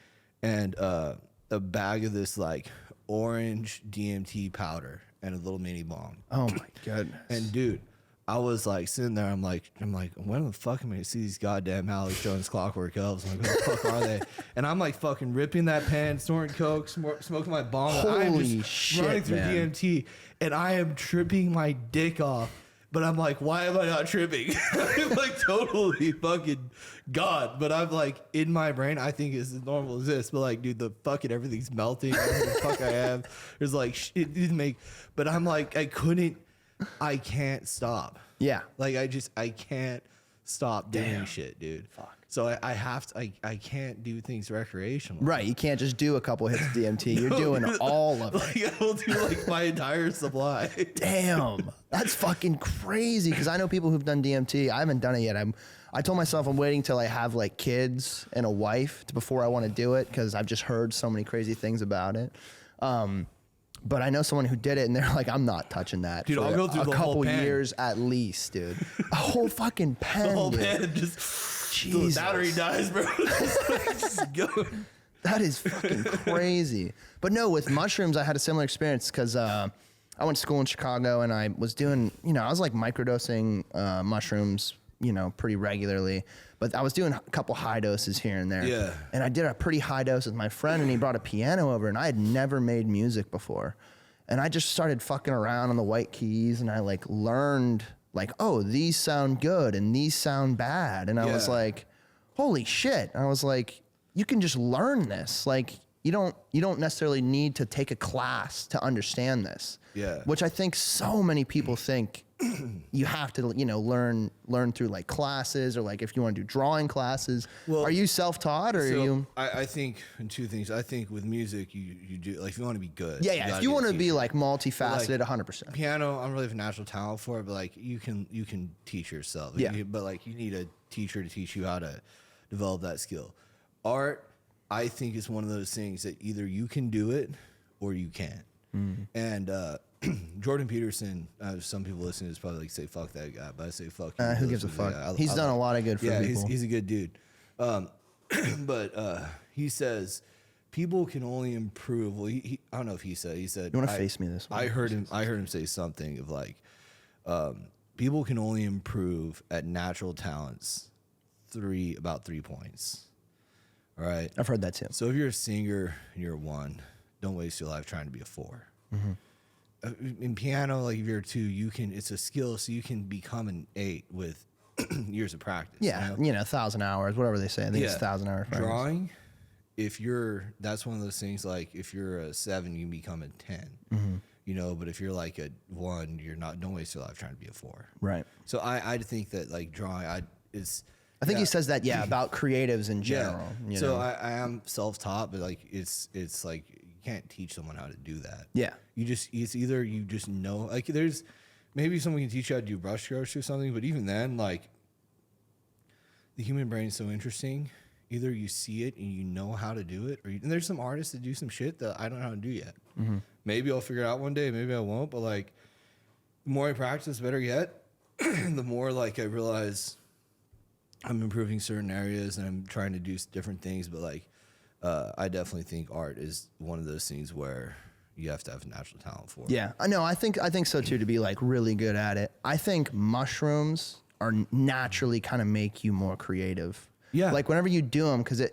and a bag of this like orange DMT powder and a little mini bong.
Oh my goodness.
And dude, I was like sitting there. I'm like, when the fuck am I gonna see these goddamn Alex Jones Clockwork Elves? I'm like, what the fuck are they? And I'm like fucking ripping that pen, snorting coke, smoking my bong. I'm
Holy
just
shit,
running through
man.
DMT, and I am tripping my dick off. But I'm like, why am I not tripping? I'm like totally fucking God. But I'm like, in my brain, I think it's as normal as this. But like, dude, the fucking everything's melting. Whatever the fuck I have. There's like, it didn't make. But I'm like, I can't stop.
Yeah.
Like, I can't stop doing shit, dude. Fuck. So I have to, I can't do things recreationally.
Right. You can't just do a couple hits of DMT. You're doing all of it.
Like, I will do like my entire supply.
Damn. That's fucking crazy. Because I know people who've done DMT. I haven't done it yet. I told myself I'm waiting till I have like kids and a wife before I want to do it, because I've just heard so many crazy things about it. But I know someone who did it, and they're like, I'm not touching that.
Dude,
for
I'll go through
a
the whole
couple
pen.
years at least, dude. A whole fucking pen,
The whole
dude.
pen just,
Jesus.
the battery dies, bro. Just go.
That is fucking crazy. But no, with mushrooms, I had a similar experience because I went to school in Chicago, and I was doing, I was like microdosing mushrooms, pretty regularly. But I was doing a couple high doses here and there.
Yeah.
And I did a pretty high dose with my friend, and he brought a piano over, and I had never made music before. And I just started fucking around on the white keys, and I like learned like, oh, these sound good and these sound bad. And I was
Yeah.
like, holy shit. I was like, you can just learn this. Like, you don't necessarily need to take a class to understand this.
Yeah.
Which I think so many people think you have to, learn through like classes, or like if you want to do drawing classes.
Well,
are you self-taught, or are you?
I think in two things. I think with music, you do like if you want to be good.
Yeah.
gotta
If you
get
want to
a
be
teacher.
like multifaceted,
Like,
100%.
Piano, I don't really have a natural talent for it, but like you can teach yourself.
Yeah.
But like you need a teacher to teach you how to develop that skill. Art, I think, is one of those things that either you can do it or you can't. And Jordan Peterson, some people listening to this probably like say fuck that guy, but I say fuck you.
Who gives a fuck? He's done a lot of good for people.
He's a good dude. But he says people can only improve. Well, I don't know if he said.
You want to face me this way?
I heard him say something of like, people can only improve at natural talents about 3 points. All right.
I've heard that too.
So if you're a singer and you're a 1, don't waste your life trying to be a 4. In piano, like if you're a 2, it's a skill, so you can become an 8 with years of practice.
Yeah, 1,000 hours, whatever they say. I think it's 1,000 hours.
Drawing, that's one of those things. Like if you're a 7, you can become a 10. But if you're like a 1, you're not. Don't waste your life trying to be a 4.
Right.
So I think that like drawing,
I think he says that, about creatives in general.
Yeah. So I am self-taught, but like it's like you can't teach someone how to do that.
Yeah.
It's either you just know, like there's maybe someone can teach you how to do brush strokes or something, but even then, like the human brain is so interesting. Either you see it and you know how to do it, and there's some artists that do some shit that I don't know how to do yet. Maybe I'll figure it out one day, maybe I won't, but like the more I practice, better yet, the more like I realize I'm improving certain areas and I'm trying to do different things, but like I definitely think art is one of those things where you have to have natural talent for it.
Yeah, I know. I think so too, to be like really good at it. I think mushrooms are naturally kind of make you more creative.
Yeah.
Like whenever you do them, because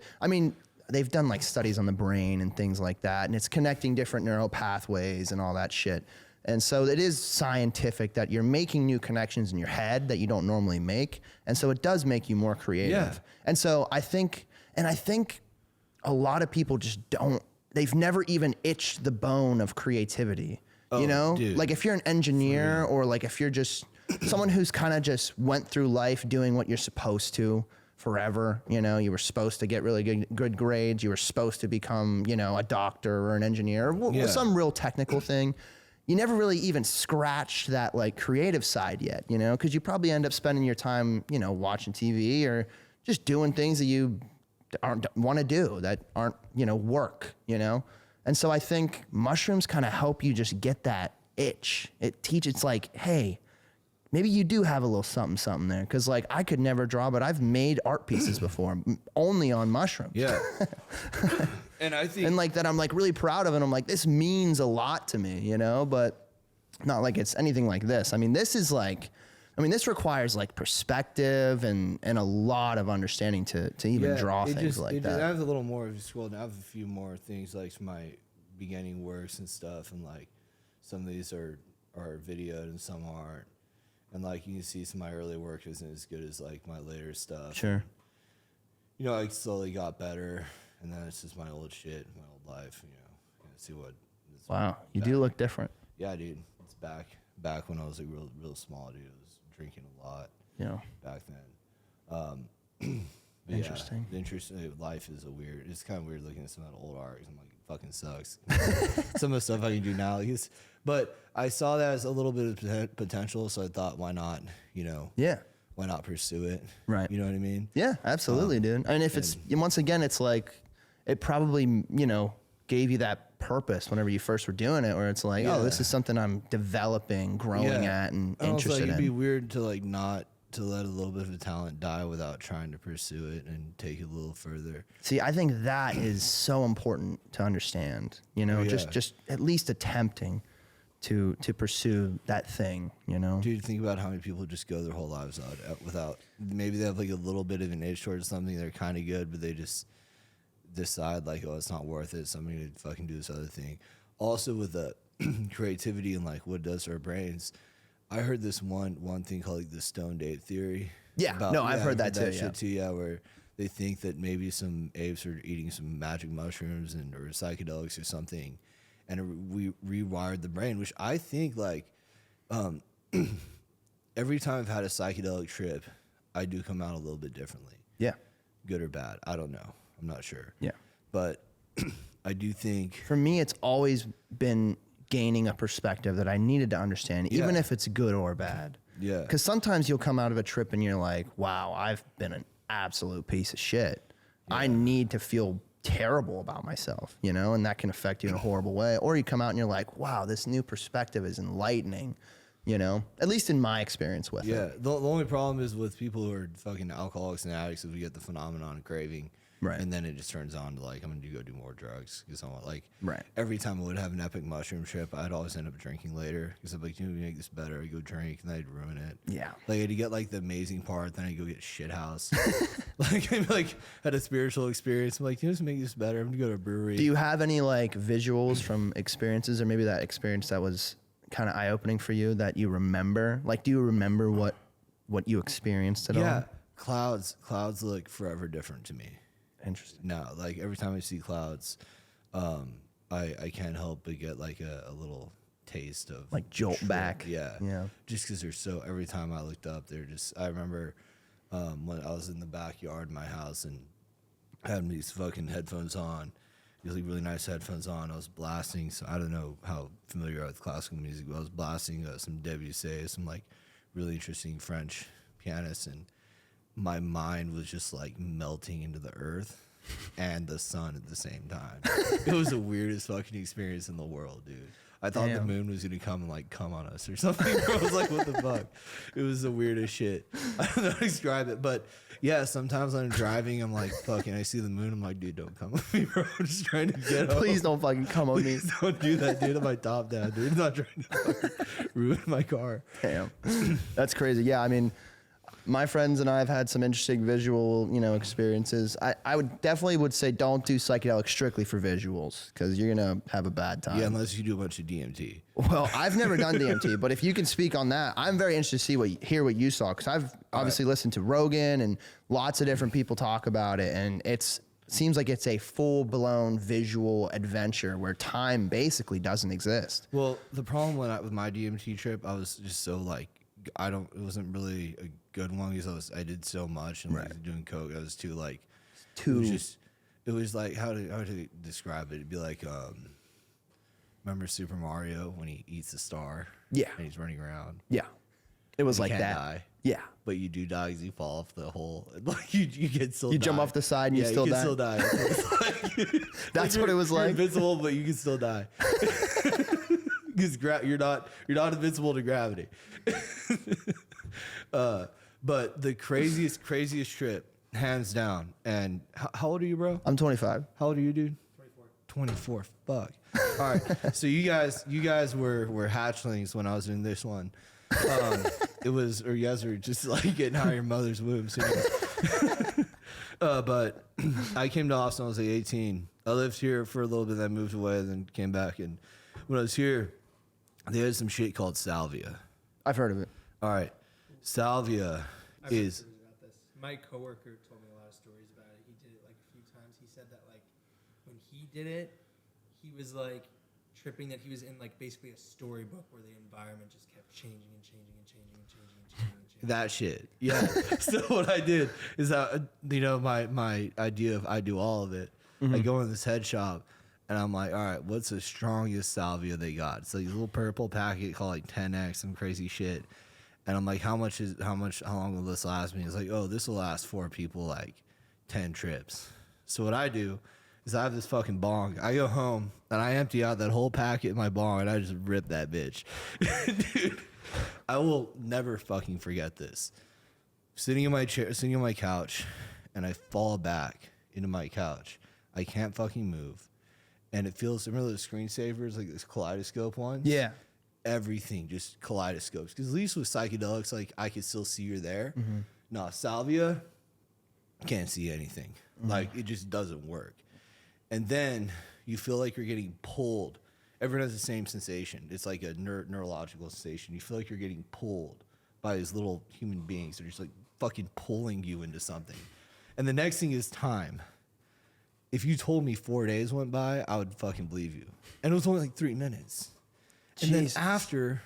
they've done like studies on the brain and things like that, and it's connecting different neural pathways and all that shit. And so it is scientific that you're making new connections in your head that you don't normally make. And so it does make you more creative.
Yeah.
And so I think a lot of people just they've never even itched the bone of creativity.
Dude.
Like if you're an engineer, or like if you're just someone who's kind of just went through life doing what you're supposed to forever, you were supposed to get really good grades. You were supposed to become, a doctor or an engineer, or some real technical thing. You never really even scratched that like creative side yet, because you probably end up spending your time, watching TV or just doing things that you aren't want to do, that aren't, work, And so I think mushrooms kind of help you just get that itch. It's like, hey, maybe you do have a little something there. Cause like I could never draw, but I've made art pieces before, only on mushrooms.
Yeah. And I think,
And like that I'm like really proud of it. I'm like, this means a lot to me, but not like it's anything like this. I mean, this is like, I mean, this requires like perspective and a lot of understanding to even draw things like that.
I have a little more. If you scroll down, I have a few more things like my beginning works and stuff, and like some of these are videoed and some aren't. And like you can see, some of my early work isn't as good as like my later stuff.
Sure.
You know, I slowly got better, and then it's just my old shit, my old life. You know, see what.
Wow, you do look different.
Yeah, dude, it's back when I was like real small, dude. I was drinking a lot.
Yeah.
Back then. But
Interesting.
Yeah, the interesting life is it's kind of weird looking at some of the old art. I'm like, it fucking sucks. Some of the stuff I can do now. But I saw that as a little bit of potential, so I thought, why not, you know?
Yeah.
Why not pursue it?
Right.
You know what I mean?
Yeah, absolutely, dude. I mean, if it's, once again, it's like, it probably, you know, gave you that purpose whenever you first were doing it, where it's like, oh, this is something I'm developing, growing at, and interested in.
It'd be weird to like not to let a little bit of a talent die without trying to pursue it and take it a little further.
See, I think that is so important to understand, you know, just at least attempting to pursue that thing, you know?
Dude, think about how many people just go their whole lives without, maybe they have like a little bit of an itch towards something, they're kind of good, but they just decide like, oh, it's not worth it, so I'm going to fucking do this other thing. Also with the creativity and like what it does to our brains, I heard this one thing called like the stoned ape theory.
Yeah, I've heard that too.
Shit too. Yeah, where they think that maybe some apes are eating some magic mushrooms or psychedelics or something, and we rewired the brain. Which I think like every time I've had a psychedelic trip, I do come out a little bit differently.
Yeah,
good or bad, I don't know. I'm not sure.
Yeah,
but I do think
for me, it's always been gaining a perspective that I needed to understand, even if it's good or bad.
Yeah.
Because sometimes you'll come out of a trip and you're like, wow, I've been an absolute piece of shit. Yeah. I need to feel terrible about myself, you know, and that can affect you in a horrible way. Or you come out and you're like, wow, this new perspective is enlightening, you know, at least in my experience with it.
Yeah. The only problem is with people who are fucking alcoholics and addicts is we get the phenomenon of craving.
Right.
And then it just turns on to like, I'm going to go do more drugs. Because I'm like,
right.
Every time I would have an epic mushroom trip, I'd always end up drinking later. Because I'm like, you know, we make this better. I go drink and then I'd ruin it.
Yeah.
Like, I'd get like the amazing part, then I'd go get shit house. like, I'm like, had a spiritual experience. I'm like, you know, let's make this better. I'm going to go to a brewery.
Do you have any like visuals from experiences, or maybe that experience that was kind of eye opening for you that you remember? Like, do you remember what you experienced at all?
Yeah. Clouds look forever different to me.
Interesting.
No, like every time I see clouds, I can't help but get like a little taste of
like jolt back.
Yeah.
Yeah.
Just because they're so, every time I looked up, they're just, I remember when I was in the backyard of my house and I had these fucking headphones on, these like really nice headphones on. I was blasting, so I don't know how familiar you are with classical music, but I was blasting some Debussy, some like really interesting French pianist, and my mind was just like melting into the earth and the sun at the same time. It was the weirdest fucking experience in the world, dude. I thought the moon was gonna come and like come on us or something. I was like, what the fuck? It was the weirdest shit. I don't know how to describe it, but yeah, sometimes when I'm driving, I'm like, fucking, I see the moon. I'm like, dude, don't come with me, bro. I'm just trying to get home.
Please don't fucking come on me.
Don't do that, dude. I'm my top down, dude. I'm not trying to fucking ruin my car.
Damn. That's crazy. Yeah, I mean, my friends and I have had some interesting visual, you know, experiences. I would definitely say don't do psychedelics strictly for visuals, because you're gonna have a bad time.
Yeah, unless you do a bunch of DMT.
Well, I've never done DMT, but if you can speak on that, I'm very interested to hear what you saw, because I've obviously listened to Rogan and lots of different people talk about it, and seems like it's a full-blown visual adventure where time basically doesn't exist.
Well, the problem with my DMT trip, I was just so like, it wasn't really a good one because I did so much and like doing coke. I was too like, it was like, how to describe it? It'd be like, remember Super Mario when he eats a star?
Yeah.
And he's running around.
Yeah. It was like
can't
that.
Die.
Yeah.
But you do die because you fall off the hole. Like you can still
You
die.
jump off the side and you still
can
die.
still die.
That's what it was
You're
like.
invincible, but you can still die. Because you're not invincible to gravity. But the craziest trip, hands down. And how old are you, bro?
I'm 25.
How old are you, dude? 24. Fuck. All right. So you guys were hatchlings when I was in this one. or you guys were just like getting out of your mother's womb. So but I came to Austin when I was like 18. I lived here for a little bit, then moved away, then came back. And when I was here, they had some shit called salvia.
I've heard of it.
All right, salvia
I've heard
is
stories about this. My coworker told me a lot of stories about it. He did it like a few times. He said that like when he did it, he was like tripping that he was in like basically a storybook where the environment just kept changing and changing and changing and changing and changing and changing.
that shit. Yeah. So what I did is that my idea of I do all of it. I go in this head shop and I'm like, all right, what's the strongest salvia they got? It's like a little purple packet called like 10X, some crazy shit. And I'm like, how long will this last me? It's like, oh, this will last 4 people like 10 trips. So what I do is I have this fucking bong. I go home and I empty out that whole packet in my bong and I just rip that bitch. Dude, I will never fucking forget this. Sitting in my chair, sitting on my couch, and I fall back into my couch. I can't fucking move. And it feels, remember those screensavers, like this kaleidoscope ones?
Yeah.
Everything just kaleidoscopes. Because at least with psychedelics, like I could still see you're there. No, salvia, can't see anything. Like it just doesn't work. And then you feel like you're getting pulled. Everyone has the same sensation. It's like a neurological sensation. You feel like you're getting pulled by these little human beings. They're just like fucking pulling you into something. And the next thing is time. If you told me 4 days went by, I would fucking believe you. And it was only like 3 minutes. And then
Jesus.
after,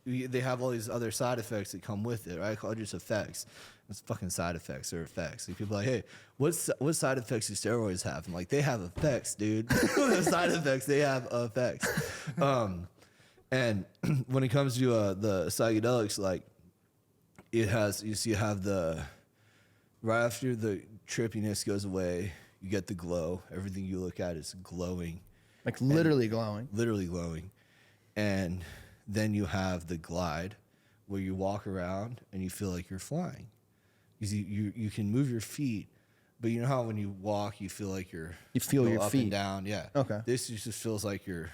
they have all these other side effects that come with it, right? I call it just effects. It's fucking side effects or effects. Like people are like, hey, what side effects do steroids have? I'm like, they have effects, dude. The side effects, they have effects. And when it comes to the psychedelics, like it has, you have the, right after the trippiness goes away, you get the glow. Everything you look at is glowing.
Like literally glowing.
Literally glowing. And then you have the glide where you walk around and you feel like you're flying. You can move your feet, but you know how when you walk, you feel like you
feel
go
your
up
feet.
and down. Yeah.
Okay.
This just feels like you're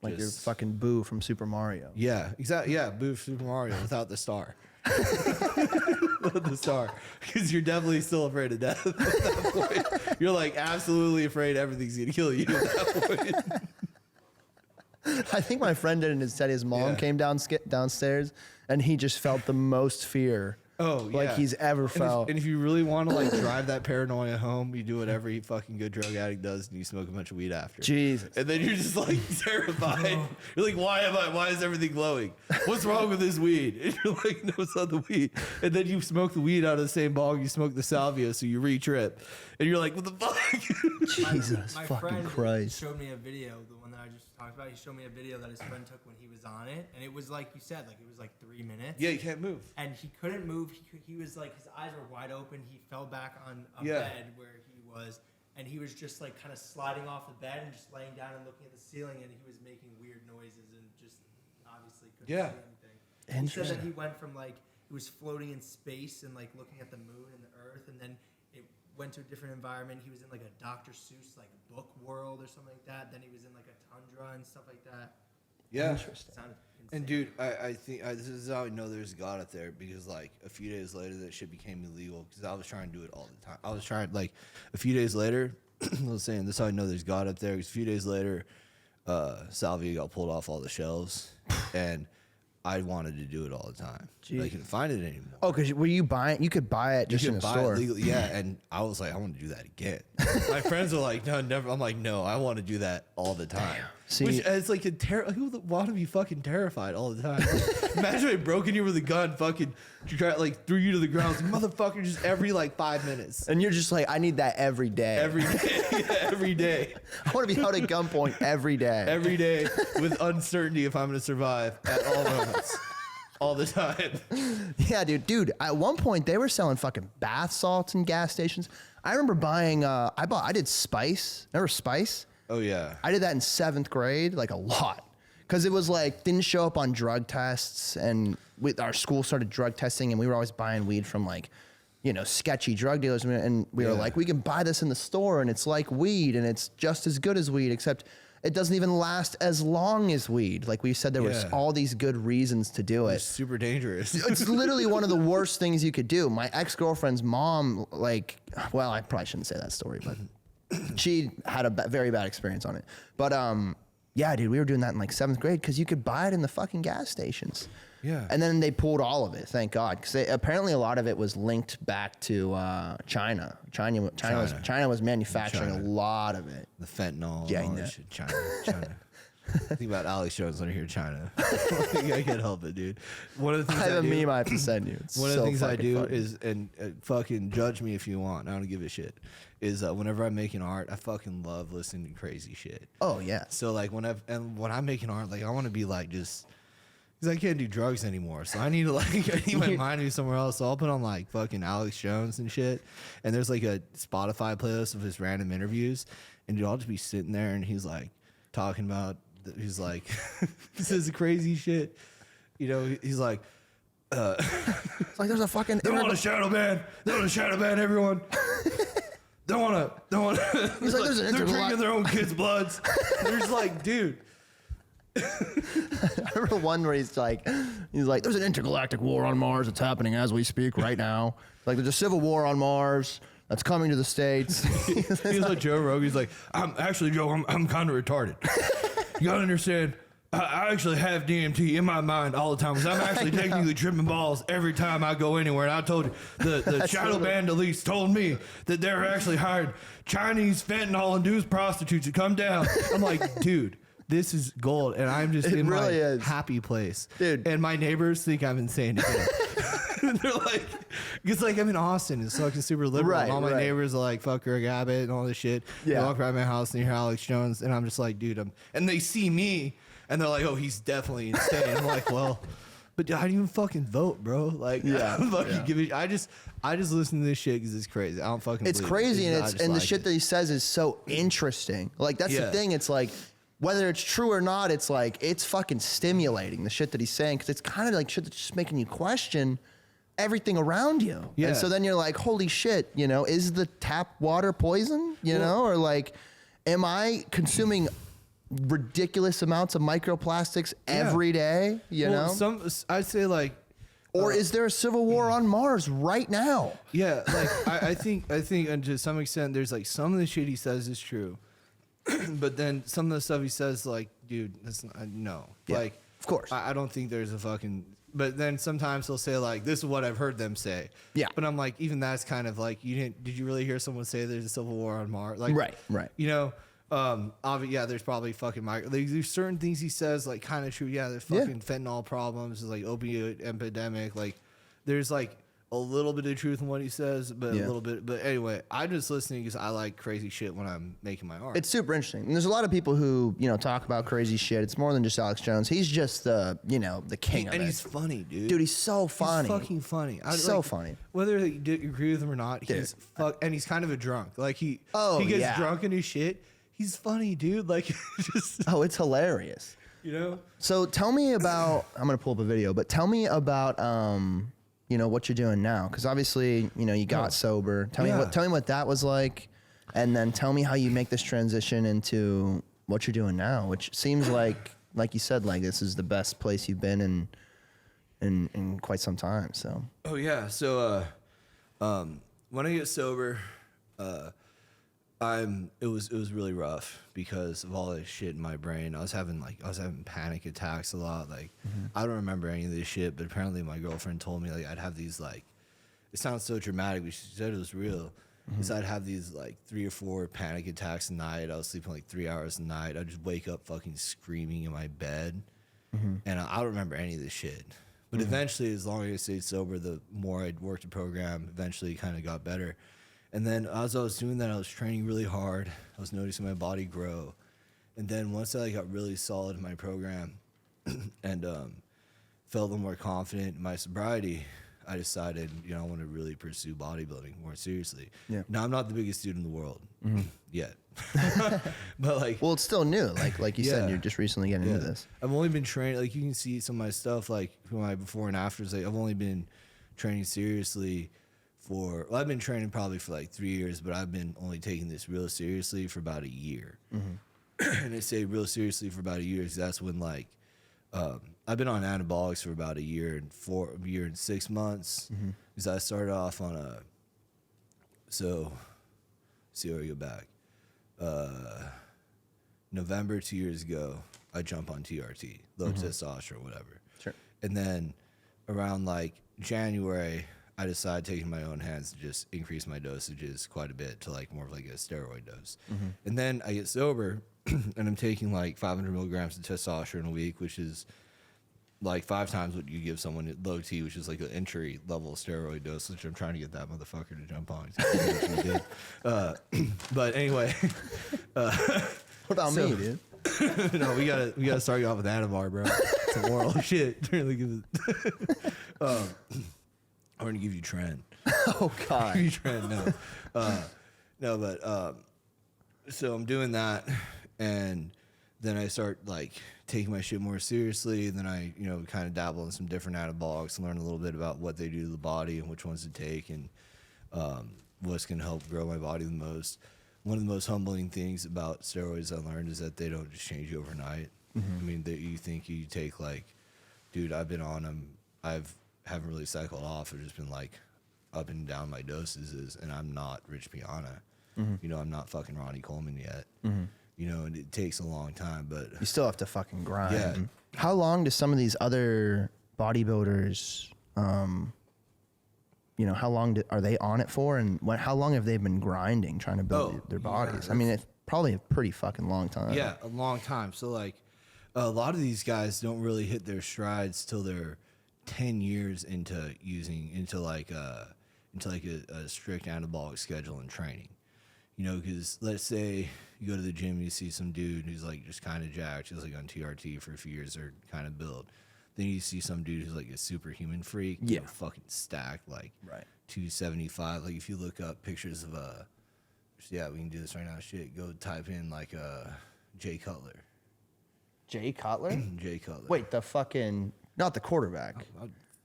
Like you're
just-
fucking Boo from Super Mario.
Yeah, exactly. Yeah, Boo Super Mario without the star. Without the star, because you're definitely still afraid of death at that point. You're like absolutely afraid everything's gonna kill you at that point.
I think my friend did, and said his mom
Yeah.
came downstairs, and he just felt the most fear.
Oh, yeah.
Like he's ever felt.
And if you really want to like drive that paranoia home, you do what every fucking good drug addict does, and you smoke a bunch of weed after.
Jesus.
And then you're just like terrified. You're like, why is everything glowing? What's wrong with this weed? And you're like, no, it's not the weed. And then you smoke the weed out of the same bong you smoke the salvia, so you re-trip. And you're like, what the fuck?
Jesus
My
fucking
friend
Christ.
showed me a video, the one that I just talked about. He showed me a video that his friend took when he was on it, and it was like you said, like it was like 3 minutes.
Yeah, you can't move.
And he couldn't move. He was like, his eyes were wide open. He fell back on a
Yeah.
bed where he was, and he was just like kind of sliding off the bed and just laying down and looking at the ceiling, and he was making weird noises and just obviously couldn't
Yeah.
see anything. He said that
Interesting.
he went from like he was floating in space and like looking at the moon and the earth, and then it went to a different environment. He was in like a Dr. Seuss like book world or something like that. Then he was in like a tundra and stuff like that.
Yeah.
Interesting.
Sounded insane.
And dude, I think this is how I know there's God up there, because like a few days later that shit became illegal, because I was trying to do it all the time. I was trying, like a few days later, I was saying this is how I know there's God up there, because a few days later, salvia got pulled off all the shelves, and I wanted to do it all the time. But I couldn't find it anymore.
Oh, because were you buying? You could buy it just
You
in
could
a
buy it
store.
legally, yeah. And I was like, I want to do that again. My friends are like, no, never. I'm like, no, I want to do that all the time.
See-
Which it's like who would want to be fucking terrified all the time? Imagine I broke in you with a gun, fucking like threw you to the ground, motherfucker, just every like 5 minutes,
And you're just like, I need that every day.
every day, yeah, every day,
I want to be held at gunpoint every day.
every day, with uncertainty if I'm gonna survive at all moments, all the time.
Yeah, dude. At one point, they were selling fucking bath salts in gas stations. I remember buying. I did Spice. Remember Spice?
Oh yeah.
I did that in 7th grade, like a lot, because it was like didn't show up on drug tests, and our school started drug testing, and we were always buying weed from like, sketchy drug dealers, and we were
Yeah.
like, we can buy this in the store, and it's like weed, and it's just as good as weed, except it doesn't even last as long as weed. Like we said, there was all these good reasons to do it.
It's super dangerous.
It's literally one of the worst things you could do. My ex-girlfriend's mom, like, well, I probably shouldn't say that story, but she had a very bad experience on it. But yeah, dude, we were doing that in like 7th grade because you could buy it in the fucking gas stations.
Yeah.
And then they pulled all of it, thank God, because apparently a lot of it was linked back to China. China was manufacturing a lot of it.
The fentanyl.
Yeah,
and all that shit. China. Think about Alex Jones when I hear China. I can't help it, dude. One of the things
I have a meme I have to send you. It's
one of the
so
things I do
funny.
is, and fucking judge me if you want, I don't give a shit, is whenever I'm making art, I fucking love listening to crazy shit.
Oh, yeah.
So like when I'm making art, like I want to be like just, because I can't do drugs anymore. So I need to I need my mind to be somewhere else. So I'll put on like fucking Alex Jones and shit. And there's like a Spotify playlist of his random interviews. And dude, I'll just be sitting there and he's like talking about, he's like, this is crazy shit. You know, he's like,
It's like there's a fucking...
they want a shadow ban. They want a shadow ban, everyone. Don't want to.
He's like, there's an
they're
intergalactic...
drinking their own kids' bloods. There's like, dude.
I remember one where he's like, there's an intergalactic war on Mars that's happening as we speak right now. Like, there's a civil war on Mars that's coming to the States.
He's like Joe Rogan. He's like, I'm actually, Joe, I'm kind of retarded. You gotta understand, I actually have DMT in my mind all the time because I'm actually technically tripping balls every time I go anywhere. And I told you, the shadow band elites told me that they're actually hired Chinese fentanyl-induced prostitutes to come down. I'm like, dude, this is gold, and I'm just in
really
my
is.
happy place.
Dude.
And my neighbors think I'm insane. They're like, it's like I'm in Austin. It's fucking super liberal.
Right,
and all my
right.
neighbors are like, fuck Greg Abbott and all this shit.
Yeah.
They walk around my house and you hear Alex Jones, and I'm just like, dude, and they see me, and they're like, oh, he's definitely insane. I'm like, well, but I didn't even fucking vote, bro. Like,
Yeah,
I don't fucking
yeah.
give it. I just listen to this shit because it's crazy. I don't fucking.
It's
believe
crazy,
it.
and
I
it's
just
and the
like
shit
it.
that he says is so interesting. Like, that's the
Yeah.
thing. It's like, whether it's true or not, it's like, it's fucking stimulating, the shit that he's saying, because it's kind of like shit that's just making you question everything around you.
Yeah.
And so then you're like, holy shit, you know, is the tap water poison? You know, or like, am I consuming ridiculous amounts of microplastics every day? You know?
I'd say like,
Or is there a civil war on Mars right now?
yeah, like I think, and to some extent, there's like some of the shit he says is true, but then some of the stuff he says, like, dude, that's not, no,
Yeah,
like,
of course.
I don't think there's a fucking. But then sometimes he'll say like, this is what I've heard them say.
Yeah.
But I'm like, even that's kind of like, did you really hear someone say there's a civil war on Mars? Like,
Right.
You know, yeah, there's probably fucking like, there's certain things he says like kind of true. Yeah, there's fucking fentanyl problems. There's like opioid epidemic. Like, there's like a little bit of truth in what he says, but a little bit. But anyway, I'm just listening because I like crazy shit when I'm making my art.
It's super interesting. And there's a lot of people who, you know, talk about crazy shit. It's more than just Alex Jones. He's just the, you know, the king of
and
it.
he's funny, dude.
Dude, he's so funny.
He's fucking funny.
So funny.
Whether you agree with him or not, he's and he's kind of a drunk. Like he gets drunk in his shit. He's funny, dude. Like just
Oh, it's hilarious.
you know.
So tell me about, I'm going to pull up a video, but tell me about, you know, what you're doing now. Because obviously, you know, you got sober. Tell me what that was like. And then tell me how you make this transition into what you're doing now, which seems like you said, like this is the best place you've been in quite some time. So.
Oh yeah. So when I get sober, it was really rough because of all this shit in my brain. I was having panic attacks a lot. Like I don't remember any of this shit, but apparently my girlfriend told me like I'd have these like, it sounds so dramatic, but she said it was real. Is I'd have these like 3 or 4 panic attacks a night. I was sleeping like 3 hours a night. I'd just wake up fucking screaming in my bed. And I don't remember any of this shit. But eventually, as long as I stayed sober, the more I'd worked the program, eventually it kind of got better. And then as I was doing that, I was training really hard. I was noticing my body grow. And then once I got really solid in my program and felt a little more confident in my sobriety, I decided, you know, I want to really pursue bodybuilding more seriously.
Yeah.
Now, I'm not the biggest dude in the world yet. But like,
Well, it's still new. Like you said,
Yeah.
you're just recently getting into this.
I've only been training, like you can see some of my stuff, like from my before and afters. Like I've only been training seriously I've been training probably for like 3 years, but I've been only taking this real seriously for about a year. and I say real seriously for about a year, 'cause that's when like I've been on anabolics for about a year and 6 months. Because I started off on see where we go back. November 2 years ago, I jump on TRT, low testosterone, whatever.
Sure.
And then around like January, I decided taking my own hands to just increase my dosages quite a bit to like more of like a steroid dose. And then I get sober and I'm taking like 500 milligrams of testosterone a week, which is like 5 times what you give someone at low T, which is like an entry level steroid dose, which I'm trying to get that motherfucker to jump on. But anyway,
What about me, dude?
no, we gotta start you off with Anavar, bro. Some oral shit. Really give it. I'm gonna give you Trend.
Oh God.
Give you Trend. No, but so I'm doing that, and then I start like taking my shit more seriously. And then I, kind of dabble in some different anabolics and learn a little bit about what they do to the body and which ones to take, and what's gonna help grow my body the most. One of the most humbling things about steroids I learned is that they don't just change you overnight. I mean, that you think you take like, dude, I've been on them. Haven't really cycled off. I've just been like up and down my doses, and I'm not Rich Piana. I'm not fucking Ronnie Coleman yet. And it takes a long time, but
You still have to fucking grind.
Yeah.
How long do some of these other bodybuilders, how long are they on it for? And how long have they been grinding, trying to build their bodies? I mean, it's probably a pretty fucking long time.
yeah, a long time. So like, a lot of these guys don't really hit their strides till they're 10 years into a strict anabolic schedule and training. Because let's say you go to the gym and you see some dude who's like just kind of jacked, who's like on TRT for a few years or kind of build. Then you see some dude who's like a superhuman freak, fucking stacked, like 275. Like if you look up pictures of we can do this right now. Shit, go type in like Jay Cutler.
Jay Cutler?
Jay Cutler.
Wait, not the quarterback.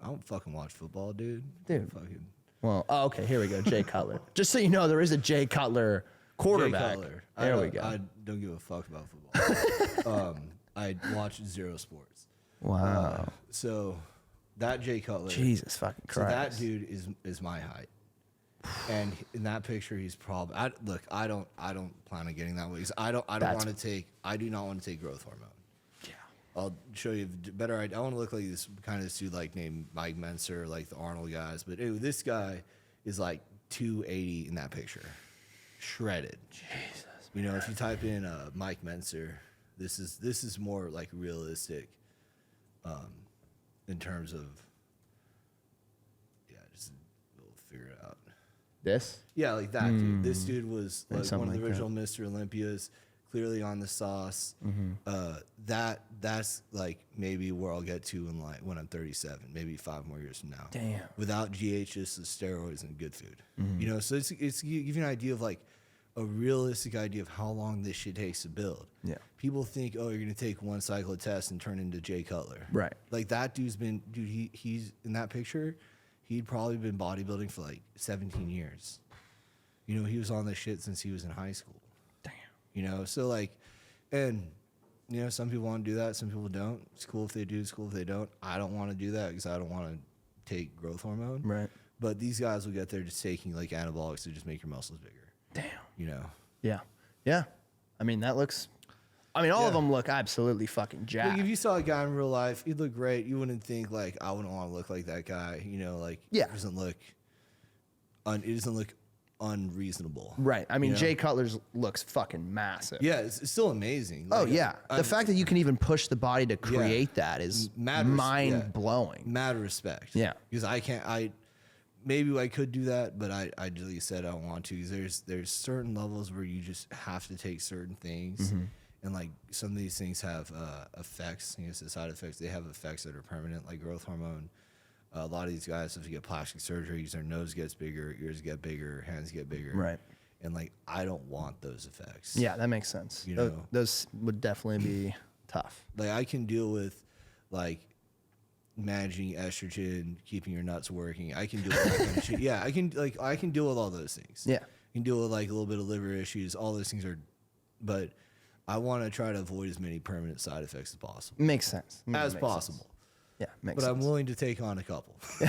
I don't fucking watch football, dude.
Dude.
Fucking
Well, okay, here we go. Jay Cutler. Just so you know, there is a Jay Cutler quarterback.
Jay Cutler.
There we go.
I don't give a fuck about football. I watch zero sports.
Wow.
So that Jay Cutler.
Jesus fucking
So
Christ.
that dude is my height. And in that picture, he's probably. I don't plan on getting that way. 'Cause I do not want to take growth hormone.
Yeah.
I'll show you better. I want to look like this dude like named Mike Menser, like the Arnold guys. But anyway, this guy is like 280 in that picture, shredded.
Jesus.
If you type in Mike Menser, this is more like realistic, in terms of. Yeah, just we'll figure it out.
This?
Yeah, like that dude. This dude was like
something
one of the
like
original Mr. Olympias, clearly on the sauce. That's like maybe where I'll get to when I'm 37, maybe 5 more years from now.
Damn.
Without GHs, the steroids, and good food. So it's give you an idea of like a realistic idea of how long this shit takes to build.
Yeah.
People think, oh, you're gonna take one cycle of tests and turn into Jay Cutler.
Right.
Like that dude's been, he's in that picture. He'd probably been bodybuilding for like 17 years. He was on this shit since he was in high school.
Damn.
So like, and, some people want to do that. Some people don't. It's cool if they do. It's cool if they don't. I don't want to do that because I don't want to take growth hormone.
Right.
But these guys will get there just taking like anabolics to just make your muscles bigger.
Damn. Yeah. Yeah. I mean, all of them look absolutely fucking jacked.
Like if you saw a guy in real life, he'd look great. You wouldn't think like, I wouldn't want to look like that guy.
Yeah.
It doesn't look unreasonable.
Right. I mean, Jay Cutler's looks fucking massive.
Yeah, it's still amazing.
Oh,
Like,
yeah. The fact that you can even push the body to create that is mind blowing.
Mad respect.
Yeah.
Because maybe I could do that, but I like said I don't want to. 'Cause there's certain levels where you just have to take certain things. And like some of these things have effects. It's the side effects. They have effects that are permanent, like growth hormone. A lot of these guys have to get plastic surgeries. Their nose gets bigger, ears get bigger, hands get bigger.
Right.
And like I don't want those effects.
Yeah, that makes sense. Those would definitely be tough.
Like I can deal with like managing estrogen, keeping your nuts working. I can deal with that kind of shit. Yeah, I can deal with all those things.
Yeah.
I can deal with like a little bit of liver issues. All those things are, but I want to try to avoid as many permanent side effects as possible.
Makes sense.
As
Makes
possible.
sense. Yeah, makes
But
sense.
I'm willing to take on a couple. I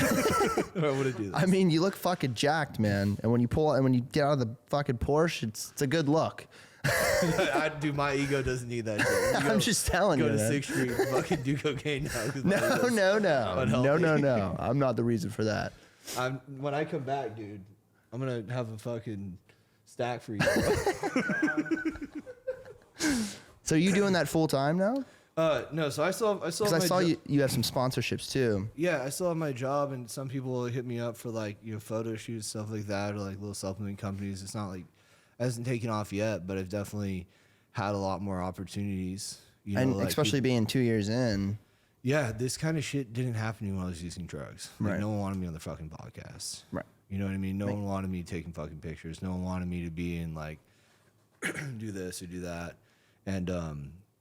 want to do this.
I mean, you look fucking jacked, man. And when you get out of the fucking Porsche, it's a good look.
My ego doesn't need that shit.
I'm just telling
go
you.
to
Man.
6th Street and fucking do cocaine now. 'Cause my ego's
No.
unhealthy.
I'm not the reason for that.
When I come back, dude, I'm going to have a fucking stack for you.
So are you doing that full time now?
No, so I still
Because
have
I
my
saw you have some sponsorships too.
Yeah, I still have my job, and some people will hit me up for like photo shoots, stuff like that, or like little supplement companies. It's not like it hasn't taken off yet, but I've definitely had a lot more opportunities.
And
like
especially being 2 years in.
yeah, this kind of shit didn't happen to me when I was using drugs. Like,
Right.
no one wanted me on the fucking podcast.
Right.
You know what I mean? No one wanted me taking fucking pictures. No one wanted me to be in like do this or do that. And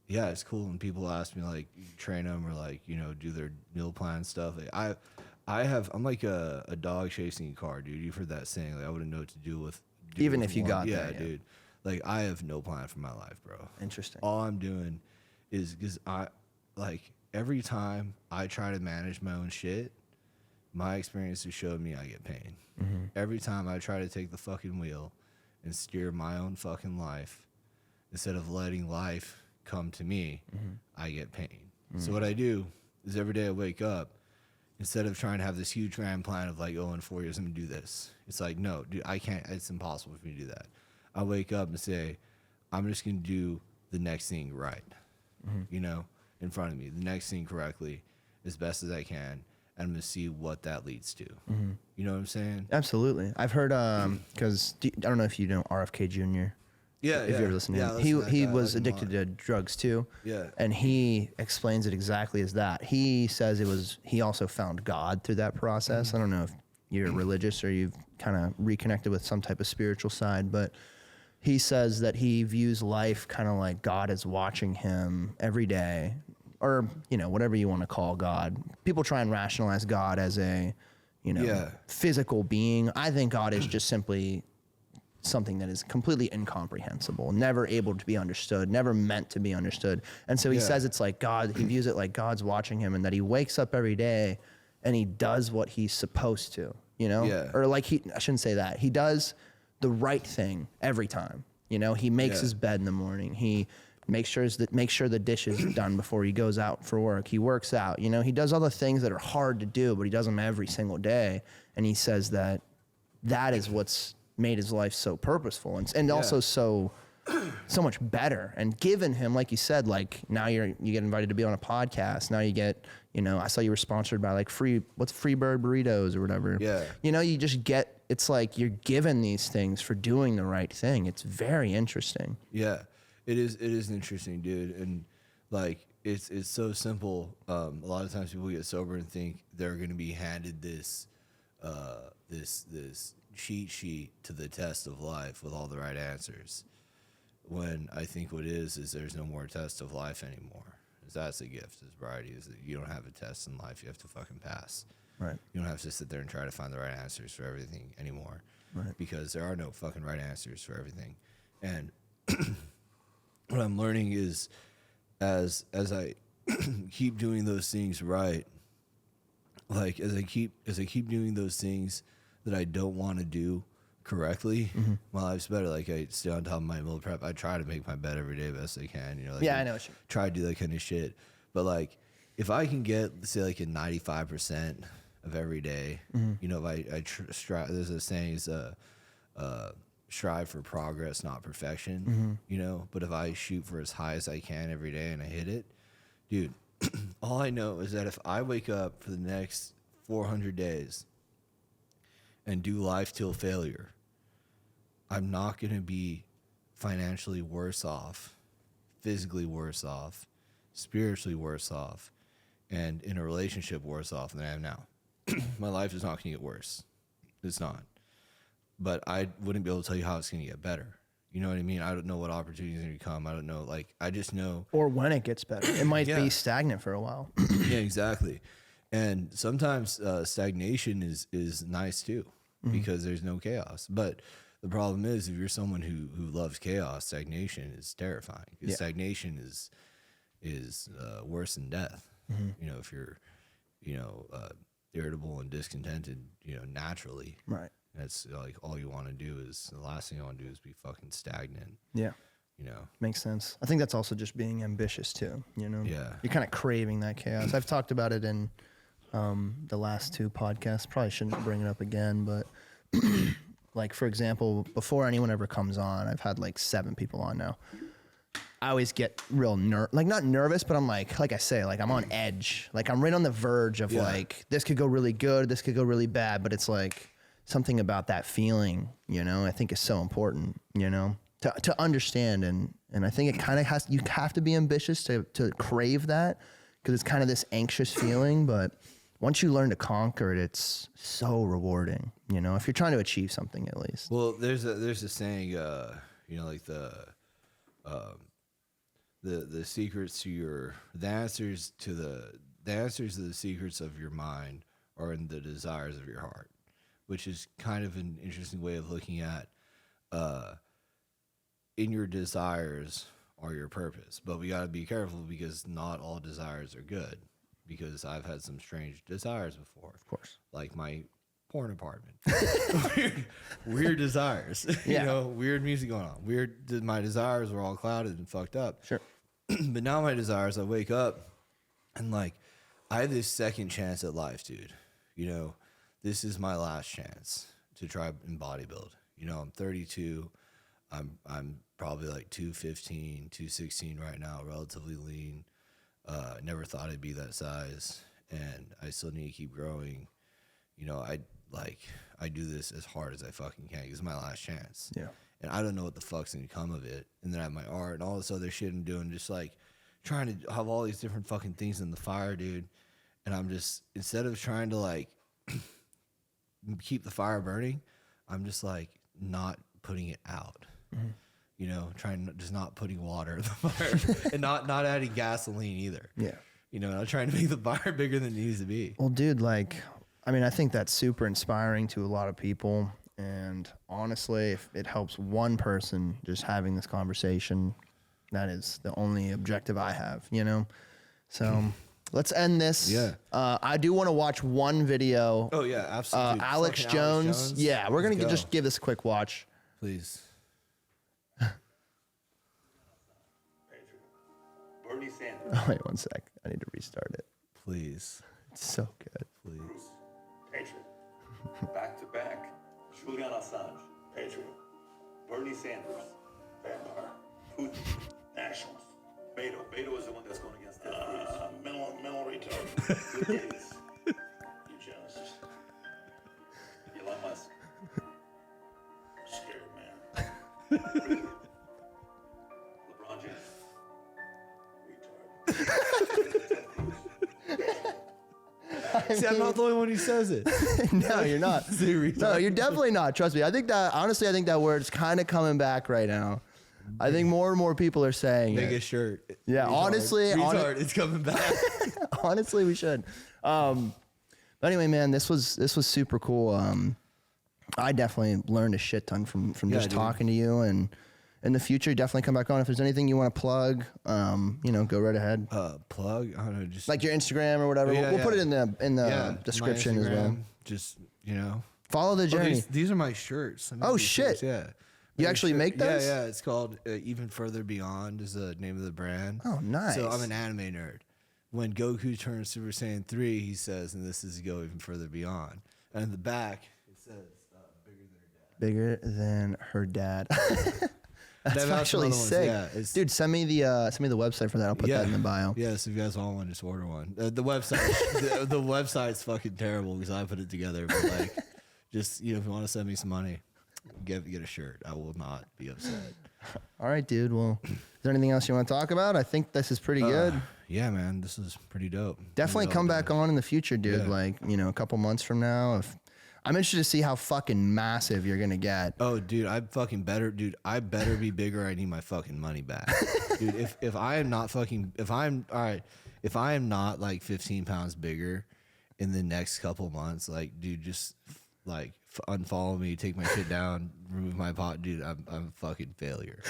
yeah, it's cool when people ask me like train them or like do their meal plan stuff. Like, I'm like a dog chasing a car, dude. You've heard that saying. Like I wouldn't know what to do with
Even if you
one.
got
yeah,
there, yeah.
dude. Like I have no plan for my life, bro.
Interesting.
All I'm doing is because every time I try to manage my own shit, my experience has showed me I get pain.
Mm-hmm.
Every time I try to take the fucking wheel and steer my own fucking life, instead of letting life come to me, I get pain. So what I do is every day I wake up, instead of trying to have this huge grand plan of like, oh, in 4 years I'm gonna do this. It's like, no, dude, I can't. It's impossible for me to do that. I wake up and say, I'm just gonna do the next thing right, in front of me, the next thing correctly, as best as I can, and I'm gonna see what that leads to. You know what I'm saying?
Absolutely. I've heard because I don't know if you know RFK Jr.
Yeah,
If you ever listen to him,
I listen to that
he
guy. I
was
like him a
addicted
lot.
to drugs too.
Yeah.
And he explains it exactly as that. He says he also found God through that process. I don't know if you're religious or you've kind of reconnected with some type of spiritual side, but he says that he views life kind of like God is watching him every day, or whatever you want to call God. People try and rationalize God as a
Yeah.
physical being. I think God is just simply something that is completely incomprehensible, never able to be understood, never meant to be understood. And so he
Yeah.
says it's like God, he views it like God's watching him, and that he wakes up every day and he does what he's supposed to,
Yeah.
or like I shouldn't say that. He does the right thing every time. He makes
Yeah.
his bed in the morning. He makes sure the dishes are done before he goes out for work. He works out. He does all the things that are hard to do, but he does them every single day. And he says that is what's made his life so purposeful and also so much better, and given him, like you said, like now you get invited to be on a podcast. Now you get, I saw you were sponsored by like Freebird burritos or whatever.
Yeah.
You just get, it's like you're given these things for doing the right thing. It's very interesting.
Yeah, it is interesting, dude, and like it's so simple. A lot of times people get sober and think they're going to be handed this cheat sheet to the test of life with all the right answers. When I think what is there's no more test of life anymore. That's a gift, is variety. Is that you don't have a test in life, you have to fucking pass.
Right.
You don't have to sit there and try to find the right answers for everything anymore.
Right.
Because there are no fucking right answers for everything. And what I'm learning is as I keep doing those things right, like as I keep doing those things that I don't want to do correctly, my life's better. Like I stay on top of my meal prep. I try to make my bed every day best I can. Like
Yeah, I know what you mean.
try to do that kind of shit. But like if I can get, say, like a 95% of every day, if I strive, there's a saying is strive for progress, not perfection. But if I shoot for as high as I can every day and I hit it, dude, all I know is that if I wake up for the next 400 days and do life till failure, I'm not going to be financially worse off, physically worse off, spiritually worse off, and in a relationship worse off than I am now. My life is not going to get worse. It's not. But I wouldn't be able to tell you how it's going to get better. You know what I mean? I don't know what opportunities are going to come. I don't know. Like, I just know.
Or when it gets better. It might
Yeah.
be stagnant for a while.
Yeah, exactly. And sometimes stagnation is nice too, because there's no chaos. But The problem is, if you're someone who loves chaos, stagnation is terrifying. Because stagnation is worse than death. You know, if you're, you know, irritable and discontented, you know, naturally,
Right.
that's like all you want to do is the last thing I want to do is be fucking stagnant.
Yeah.
You know.
Makes sense. I think that's also just being ambitious too. You know.
Yeah.
You're kind of craving that chaos. I've talked about it in the last 2 podcasts. Probably shouldn't bring it up again, but like for example, before anyone ever comes on, I've had like 7 people on now. I always get real not nervous, but I'm like I say, like I'm on edge. Like I'm right on the verge of like, this could go really good, this could go really bad, but it's like something about that feeling, you know, I think is so important, you know, to understand. And I think it kind of you have to be ambitious to crave that, because it's kind of this anxious feeling, but once you learn to conquer it, it's so rewarding, you know, if you're trying to achieve something at least.
Well, there's a saying, you know, like the secrets to the answers to the secrets of your mind are in the desires of your heart, which is kind of an interesting way of looking at in your desires are your purpose. But we got to be careful, because not all desires are good, because I've had some strange desires before. Of
course. Like
my porn apartment. weird desires.
Yeah.
You know, weird music going on. My desires were all clouded and fucked up.
Sure.
But now my desires, I wake up and like, I have this second chance at life, dude. You know, this is my last chance to try and bodybuild. You know, I'm 32. I'm probably like 215, 216 right now, relatively lean. Never thought I'd be that size, and I still need to keep growing. You know, I do this as hard as I fucking can. It's my last chance.
Yeah.
And I don't know what the fuck's gonna come of it. And then I have my art and all this other shit I'm doing, just like trying to have all these different fucking things in the fire, dude. And I'm just, instead of trying to like keep the fire burning, I'm just like not putting it out. Mm-hmm. You know, just not putting water in the fire and not adding gasoline either. Yeah. You know, not trying to make the fire bigger than it needs to be.
Well, dude, like, I mean, I think that's super inspiring to a lot of people. And honestly, if it helps one person just having this conversation, that is the only objective I have, you know? So let's end this.
Yeah.
I do want to watch one video.
Oh, yeah, absolutely.
Alex Jones. Yeah, we're going to just give this a quick watch.
Please.
Bernie Sanders.
Oh, wait 1 sec. I need to restart it.
Please.
It's so good.
Please.
Patriot. Back to back. Julian Assange. Patriot. Bernie Sanders. Vampire. Putin. Nationalist. Beto. Beto is the one that's going against Ted Cruz. Mental retard. Good idiots. Eugenicist. Elon Musk. Scared man. LeBron James.
See, I'm not the only one who says it.
No, you're not. No, you're definitely not. Trust me. I think that word's kind of coming back right now. I think more and more people are saying
Make a shirt.
Yeah,
retard.
honestly.
Retard, it's coming back.
Honestly, we should. But anyway, man, this was super cool. I definitely learned a shit ton from just talking to you, and in the future, definitely come back on. If there's anything you want to plug, you know, go right ahead.
Plug? I don't know, just
like your Instagram or whatever. We'll put it in the description as well.
Just, you know,
follow the journey.
These are my shirts.
Oh shit!
Shirts, yeah.
You actually make those?
Yeah. It's called Even Further Beyond is the name of the brand.
Oh, nice.
So I'm an anime nerd. When Goku turns Super Saiyan 3, he says, and this is to go even further beyond. And in the back, it says, bigger than her dad.
Bigger than her dad. That's actually sick. Yeah, dude, send me the website for that. I'll put that in the bio.
Yeah, so if you guys want one, just order one. The website, the website's fucking terrible because I put it together. But like, just, you know, if you want to send me some money, get a shirt. I will not be upset.
All right, dude. Well, is there anything else you want to talk about? I think this is pretty good.
Yeah, man, this is pretty dope.
Definitely come back on in the future, dude. Yeah. Like, you know, a couple months from now. I'm interested to see how fucking massive you're gonna get.
Oh, dude, I better be bigger. I need my fucking money back, dude. If I am not like 15 pounds bigger in the next couple months, like, dude, just like unfollow me, take my shit down, remove my pot, dude, I'm a fucking failure.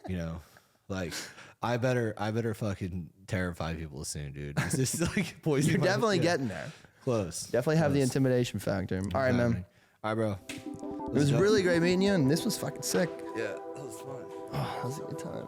You know, like I better fucking terrify people soon, dude. It's just like poison.
You're definitely getting there.
Close.
Definitely have the intimidation factor. All right, man.
All right, bro.
It was really great meeting you, and this was fucking sick.
Yeah, that was fun.
Oh, that was a good time.